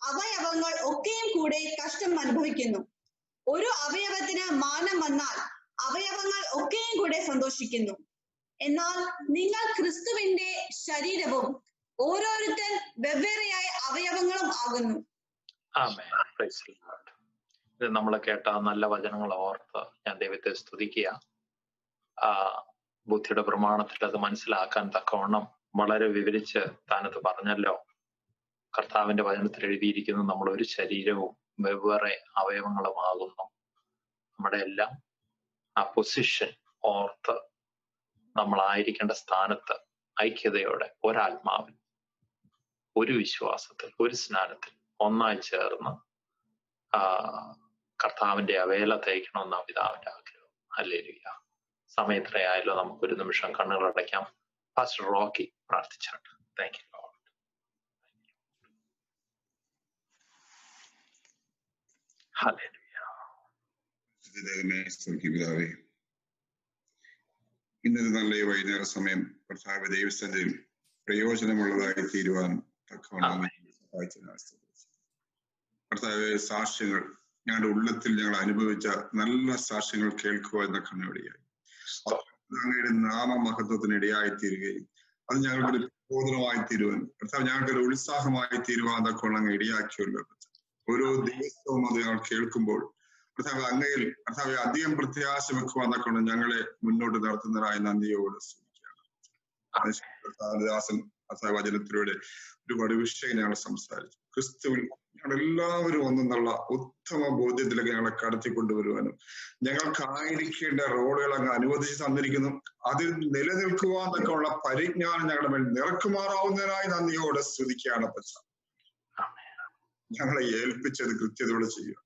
അവയവങ്ങൾ ഒക്കെയും കൂടെ കഷ്ടം അനുഭവിക്കുന്നു. ഒരു അവയവത്തിന് മാനം വന്നാൽ അവയവങ്ങൾ ഒക്കെയും കൂടെ സന്തോഷിക്കുന്നു. എന്നാൽ നിങ്ങൾ ക്രിസ്തുവിന്റെ ശരീരവും ഓരോരുത്തൻ വെവ്വേറെയായ അവയവങ്ങളും ആകുന്നു. ഇത് നമ്മൾ കേട്ട നല്ല വചനങ്ങൾ ഓർത്ത് ഞാൻ ദൈവത്തെ സ്തുതിക്കുക. ബുദ്ധിയുടെ പ്രമാണത്തിൽ അത് മനസ്സിലാക്കാൻ തക്കവണ്ണം വളരെ വിവരിച്ച് താനത് പറഞ്ഞല്ലോ. കർത്താവിന്റെ വചനത്തിൽ എഴുതിയിരിക്കുന്നു, നമ്മൾ ഒരു ശരീരവും വെവ്വേറെ അവയവങ്ങളുമാകുന്നു. നമ്മുടെ എല്ലാം ആ പൊസിഷൻ ഓർത്ത് നമ്മളായിരിക്കേണ്ട സ്ഥാനത്ത് ഐക്യതയോടെ ഒരാത്മാവിൽ, ഒരു വിശ്വാസത്തിൽ, ഒരു സ്നാനത്തിൽ ഒന്നായി ചേർന്ന് കർത്താവിന്റെ അവേല തേക്കണമെന്ന പിതാവിന്റെ ആഗ്രഹം. ഹല്ലേലൂയ. സമയത്രയായല്ലോ, നമുക്കൊരു നിമിഷം കണ്ണുകൾ അടയ്ക്കാം. പാസ്റ്റർ റോക്കി പ്രാർത്ഥിച്ചാട്ട്. Thank you Lord. ഹല്ലേലൂയ. പിതാവേ, ഇന്നൊരു നല്ല വൈകുന്നേര സമയം കർത്താവ് ദൈവസന്നിധിയിൽ പ്രയോജനമുള്ളതായി തീരുവാൻ തക്കവണ്ണം കർത്താവെ, സാക്ഷ്യങ്ങൾ ഞങ്ങളുടെ ഉള്ളത്തിൽ ഞങ്ങൾ അനുഭവിച്ച നല്ല സാക്ഷ്യങ്ങൾ കേൾക്കുക എന്ന കണ്ണുവടിയായി അങ്ങയുടെ നാമമഹത്വത്തിന് ഇടയായി തീരുകയും അത് ഞങ്ങൾക്കൊരു പ്രബോധനമായി തീരുവാൻ കർത്താവ് ഞങ്ങൾക്കൊരു ഉത്സാഹമായി തീരുവാൻ തക്കവണ്ണം അങ്ങ് ഇടയാക്കിയല്ലോ. ഓരോ ദിവസവും അത് ഞങ്ങൾ കേൾക്കുമ്പോൾ കർത്താവ് അങ്ങയിൽ കർത്താവെ അധികം പ്രത്യാശ വെക്കുവാൻ തക്കവണ്ണം ഞങ്ങളെ മുന്നോട്ട് നടത്തുന്നതായി നന്ദിയോട് സ്തുതിക്കുകയാണ്. ദാസൻ കർത്താവ് വചനത്തിലൂടെ ഒരുപാട് വിഷയം ഞങ്ങൾ സംസാരിച്ചു. ക്രിസ്തുവിൽ ഞങ്ങളെല്ലാവരും ഒന്നെന്നുള്ള ഉത്തമ ബോധ്യത്തിലേക്ക് ഞങ്ങളെ കടത്തിക്കൊണ്ടുവരുവാനും ഞങ്ങൾക്കായിരിക്കേണ്ട റോളുകൾ അങ്ങ് അനുവദിച്ച് തന്നിരിക്കുന്നു. അതിൽ നിലനിൽക്കുവാൻ തക്കെയുള്ള പരിജ്ഞാനം ഞങ്ങളുടെ മേൽ നിറക്കുമാറാവുന്നതിനായി നന്ദിയോടെ സ്തുതിക്കുകയാണ്. പച്ച ഞങ്ങളെ ഏൽപ്പിച്ചത് കൃത്യതയോടെ ചെയ്യുക,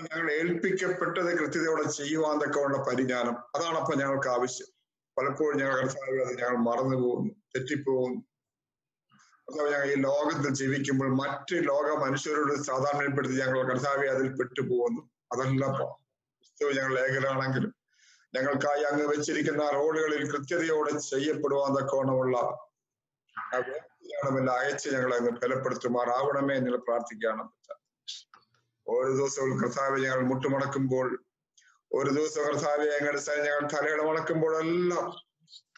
ഞങ്ങൾ ഏൽപ്പിക്കപ്പെട്ടത് കൃത്യതയോടെ ചെയ്യുവാൻ തക്കമുള്ള പരിജ്ഞാനം, അതാണപ്പോ ഞങ്ങൾക്ക് ആവശ്യം. പലപ്പോഴും ഞങ്ങൾ കർത്താവ് ഞങ്ങൾ മറന്നു പോകുന്നു, തെറ്റിപ്പോകുന്നു. ഞങ്ങൾ ഈ ലോകത്തിൽ ജീവിക്കുമ്പോൾ മറ്റ് ലോക മനുഷ്യരോട് സാധാരണപ്പെടുത്തി ഞങ്ങൾ കർത്താവെ അതിൽ പെട്ടുപോകുന്നു. അതല്ല ക്രിസ്തു ഞങ്ങൾ ഏകരാണെങ്കിലും ഞങ്ങൾക്കായി അങ്ങ് വെച്ചിരിക്കുന്ന റോഡുകളിൽ കൃത്യതയോടെ ചെയ്യപ്പെടുവാൻ തക്കവണ്ണമുള്ള അയച്ച് ഞങ്ങളെ അങ്ങ് ബലപ്പെടുത്തുമാറാവണമേ എന്ന് പ്രാർത്ഥിക്കുകയാണ്. ഓരോ ദിവസവും കർത്താവെ ഞങ്ങൾ മുട്ടുമടക്കുമ്പോൾ, ഒരു ദിവസം കർത്താവെ ഞങ്ങൾ തലയുടെ മടക്കുമ്പോഴെല്ലാം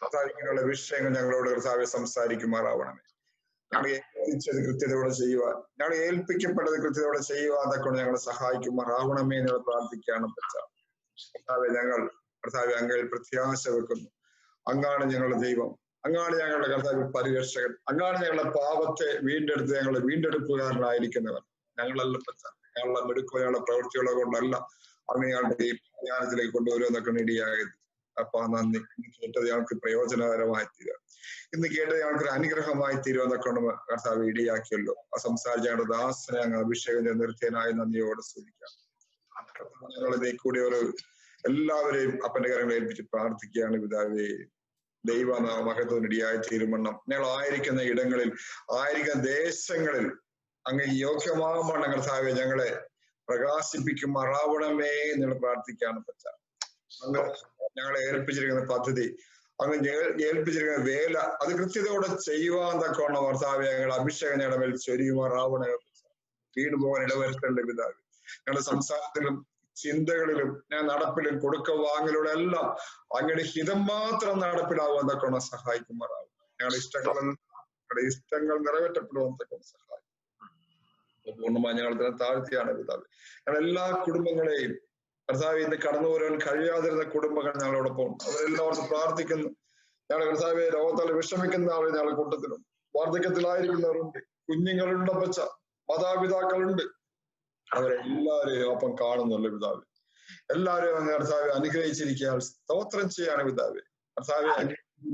കർത്താവിനുള്ള വിഷയങ്ങൾ ഞങ്ങളോട് കർത്താവെ സംസാരിക്കുമാറാവണമേ. ഞങ്ങൾ ഏൽപ്പിച്ചത് കൃത്യതയോടെ ചെയ്യുവാൻ, ഞങ്ങൾ ഏൽപ്പിക്കപ്പെട്ടത് കൃത്യതയോടെ ചെയ്യുവാൻ തക്കൊണ്ട് ഞങ്ങളെ സഹായിക്കുമാറാവണമേ എന്ന് പ്രാർത്ഥിക്കുകയാണ്. കർത്താവെ ഞങ്ങൾ കർത്താവെ അങ്ങയിൽ പ്രത്യാശ വെക്കുന്നു. അങ്ങാണ് ഞങ്ങളുടെ ദൈവം, അങ്ങാണ് ഞങ്ങളുടെ കർത്താവ് പരിരക്ഷകൻ, അങ്ങാണ് ഞങ്ങളുടെ പാപത്തെ വീണ്ടെടുത്ത് ഞങ്ങളുടെ വീണ്ടെടുപ്പുകാരനായിരിക്കുന്നവർ. ഞങ്ങളല്ല ഞങ്ങളുടെ മെടുക്കോ ഞങ്ങളുടെ പ്രവൃത്തികളോ കൊണ്ടല്ല, അങ്ങ് ഞങ്ങളുടെ ഈ ധ്യാനത്തിലേക്ക് കൊണ്ടുവരുമെന്നൊക്കെ ഇടയായത്. അപ്പൊ നന്ദി. ഇന്ന് കേട്ടത് ഞങ്ങൾക്ക് പ്രയോജനകരമായി തീരുക, ഇന്ന് കേട്ടത് ഞങ്ങൾക്ക് ഒരു അനുഗ്രഹമായി തീരുമെന്നൊക്കെ കർത്താവ് ഇടയാക്കിയല്ലോ. ആ സംസാരിച്ച ഞങ്ങളുടെ ദാസനെ അങ്ങ് അഭിഷേകം നിർത്തിയനായ നന്ദിയോടെ സ്തുതിക്കാം. ഞങ്ങളിതേ കൂടി ഒരു എല്ലാവരെയും അപ്പന്റെ കരങ്ങളെ ഏൽപ്പിച്ച് പ്രാർത്ഥിക്കുകയാണ് പിതാവേ. ദൈവമഹത്വനിടിയായി തീരുമണ്ണം ഞങ്ങൾ ആയിരിക്കുന്ന ഇടങ്ങളിൽ, ആയിരിക്കുന്ന ദേശങ്ങളിൽ അങ്ങ് യോഗ്യമാവണ്ണം കർത്താവെ ഞങ്ങളെ പ്രകാശിപ്പിക്കുമാറാവണമേ എന്ന് പ്രാർത്ഥിക്കുകയാണ് പറ്റ. അങ്ങ് ഞങ്ങളെ ഏൽപ്പിച്ചിരിക്കുന്ന പദ്ധതി, അങ്ങ് ഏൽപ്പിച്ചിരിക്കുന്ന വേല അത് കൃത്യതയോടെ ചെയ്യുവാൻ തക്കവണ്ണം കർത്താവെ ഞങ്ങളുടെ അഭിഷേകം ഞങ്ങളുടെ മേൽ ചൊരിയുമാറാവണേ. വീണ് പോകാൻ ഇടവരുത്തേണ്ട പിതാവ്, ഞങ്ങളുടെ സംസാരത്തിലും ചിന്തകളിലും നടപ്പിലും കൊടുക്ക വാങ്ങലിലൂടെ എല്ലാം അങ്ങയുടെ ഹിതം മാത്രം നടപ്പിലാവാൻ തക്കവണ്ണം സഹായിക്കുമാറാവും. ഞങ്ങളുടെ ഇഷ്ടങ്ങൾ നിറവേറ്റപ്പെടുവാൻ തക്കവണ്ണം സഹായിക്കും. പൂർണ്ണമായി ഞങ്ങൾ തന്നെ താഴ്ത്തിയാണ് പിതാവ്. ഞങ്ങൾ എല്ലാ കുടുംബങ്ങളെയും കർത്താവ് ഇന്ന് കടന്നു വരാൻ കഴിയാതിരുന്ന കുടുംബങ്ങൾ ഞങ്ങളോടൊപ്പം അവരെല്ലാവർക്കും പ്രാർത്ഥിക്കുന്നു. ഞങ്ങളുടെ കർത്താവെ ലോകത്താൽ വിഷമിക്കുന്ന ആളുകൾ ഞങ്ങളുടെ കൂട്ടത്തിലുണ്ട്, വാർദ്ധക്യത്തിലായിരിക്കുന്നവരുണ്ട്, കുഞ്ഞുങ്ങളുണ്ട്, പച്ച മാതാപിതാക്കളുണ്ട്. അവരെല്ലാവരെയും ഒപ്പം കാണുന്നുള്ളു പിതാവ്. എല്ലാവരെയും അങ്ങ് കർത്താവെ അനുഗ്രഹിച്ചിരിക്കാൻ സ്തോത്രം ചെയ്യാണ് പിതാവ്. കർത്താവെ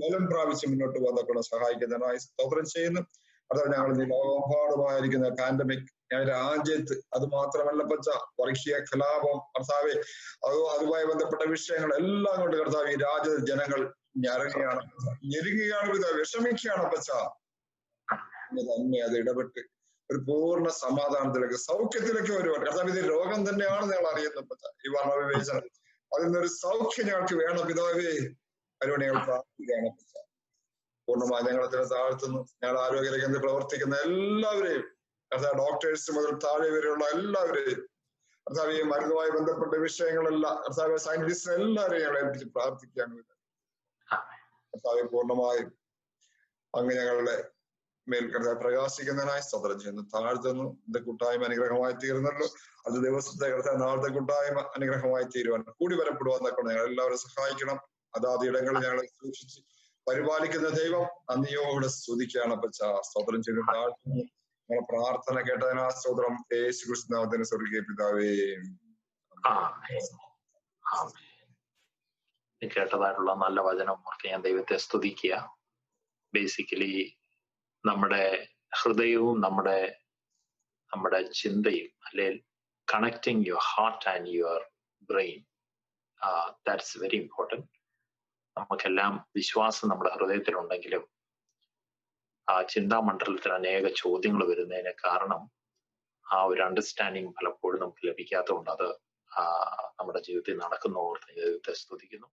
ബലം പ്രാപിച്ച് മുന്നോട്ട് പോകാൻ സഹായിക്കുന്നതിനായി സ്തോത്രം ചെയ്യുന്നു. കർത്താവ് ഞങ്ങൾ ലോകമെമ്പാടുമായിരിക്കുന്ന പാൻഡമിക് രാജ്യത്ത്, അത് മാത്രമല്ല പച്ച വർഗീയ കലാപം കർത്താവെ, അതുമായി ബന്ധപ്പെട്ട വിഷയങ്ങൾ എല്ലാം കൊണ്ട് കർത്താവ് ഈ രാജ്യത്തെ ജനങ്ങൾ ഞെരുങ്ങുകയാണ് പിതാവ്, വിഷമിക്കുകയാണ് പച്ച. തന്നെ അത് ഇടപെട്ട് ഒരു പൂർണ്ണ സമാധാനത്തിലേക്ക് സൗഖ്യത്തിലേക്ക് വരുവാൻ കർത്താവ്, ഇത് രോഗം തന്നെയാണ് ഞങ്ങൾ അറിയുന്നത്. ഈ വർണ്ണവിവേചനം അതിൽ നിന്നൊരു സൗഖ്യം ഞങ്ങൾക്ക് വേണം പിതാവേ. അതിനുവേണ്ടി ഞങ്ങൾ പ്രാർത്ഥിക്കുകയാണ്. പൂർണ്ണമായി ഞങ്ങളെ താഴ്ത്തുന്നു. ഞങ്ങൾ ആരോഗ്യ രംഗത്ത് പ്രവർത്തിക്കുന്ന എല്ലാവരെയും കർത്താവ്, ഡോക്ടേഴ്സ് മുതൽ താഴെ വരെയുള്ള എല്ലാവരെയും കർത്താവ്, ഈ മരുന്നുമായി ബന്ധപ്പെട്ട വിഷയങ്ങളെല്ലാം കർത്താവ്, സയന്റിസ്റ്റ് എല്ലാവരെയും ഞങ്ങൾ ഏൽപ്പിച്ച് പ്രാർത്ഥിക്കുകയാണ്. കർത്താവ് പൂർണ്ണമായും അങ്ങ് ഞങ്ങളുടെ മേൽ കർത്താവ് പ്രകാശിക്കുന്നതിനായി സ്തോത്രം ചെയ്യുന്നു, താഴ്ത്തുന്നു. ഇത് കൂട്ടായ്മ അനുഗ്രഹമായി തീർന്നല്ലോ. അത് ദിവസത്തെ കർത്താവ് നാളത്തെ കൂട്ടായ്മ അനുഗ്രഹമായി തീരുവാൻ കൂടി വരപ്പെടുവാന്നൊക്കെ ഞങ്ങൾ എല്ലാവരും സഹായിക്കണം. അതാത് ഇടങ്ങളിൽ ഞങ്ങളെ സൂക്ഷിച്ച് പരിപാലിക്കുന്ന ദൈവം നന്ദിയോടെ സ്തുതിക്കുകയാണ് പച്ച. സ്തോത്രം ചെയ്ത് താഴ്ത്തുന്നു. ഞങ്ങളെ പ്രാർത്ഥന കേട്ടതിനാ സ്തോത്രം. യേശു ക്രിസ്തു നാമത്തിന് സ്വർഗീയ പിതാവേ. കേട്ടതായിട്ടുള്ള നല്ല വചനം ഓർത്ത് ഞാൻ ദൈവത്തെ സ്തുതിക്കുക. ബേസിക്കലി നമ്മുടെ ഹൃദയവും നമ്മുടെ ചിന്തയും, അല്ലെങ്കിൽ connecting your heart and your brain, that's very important. നമുക്കെല്ലാം വിശ്വാസം നമ്മുടെ ഹൃദയത്തിലുണ്ടെങ്കിലും ആ ചിന്താമണ്ഡലത്തിൽ അനേക ചോദ്യങ്ങൾ വരുന്നതിന് കാരണം ആ ഒരു അണ്ടർസ്റ്റാൻഡിങ് പലപ്പോഴും നമുക്ക് ലഭിക്കാത്തതുകൊണ്ട് അത് നമ്മുടെ ജീവിതത്തിൽ നടക്കുന്ന ഓർത്ത് ദൈവത്തെ സ്തുതിക്കുന്നു.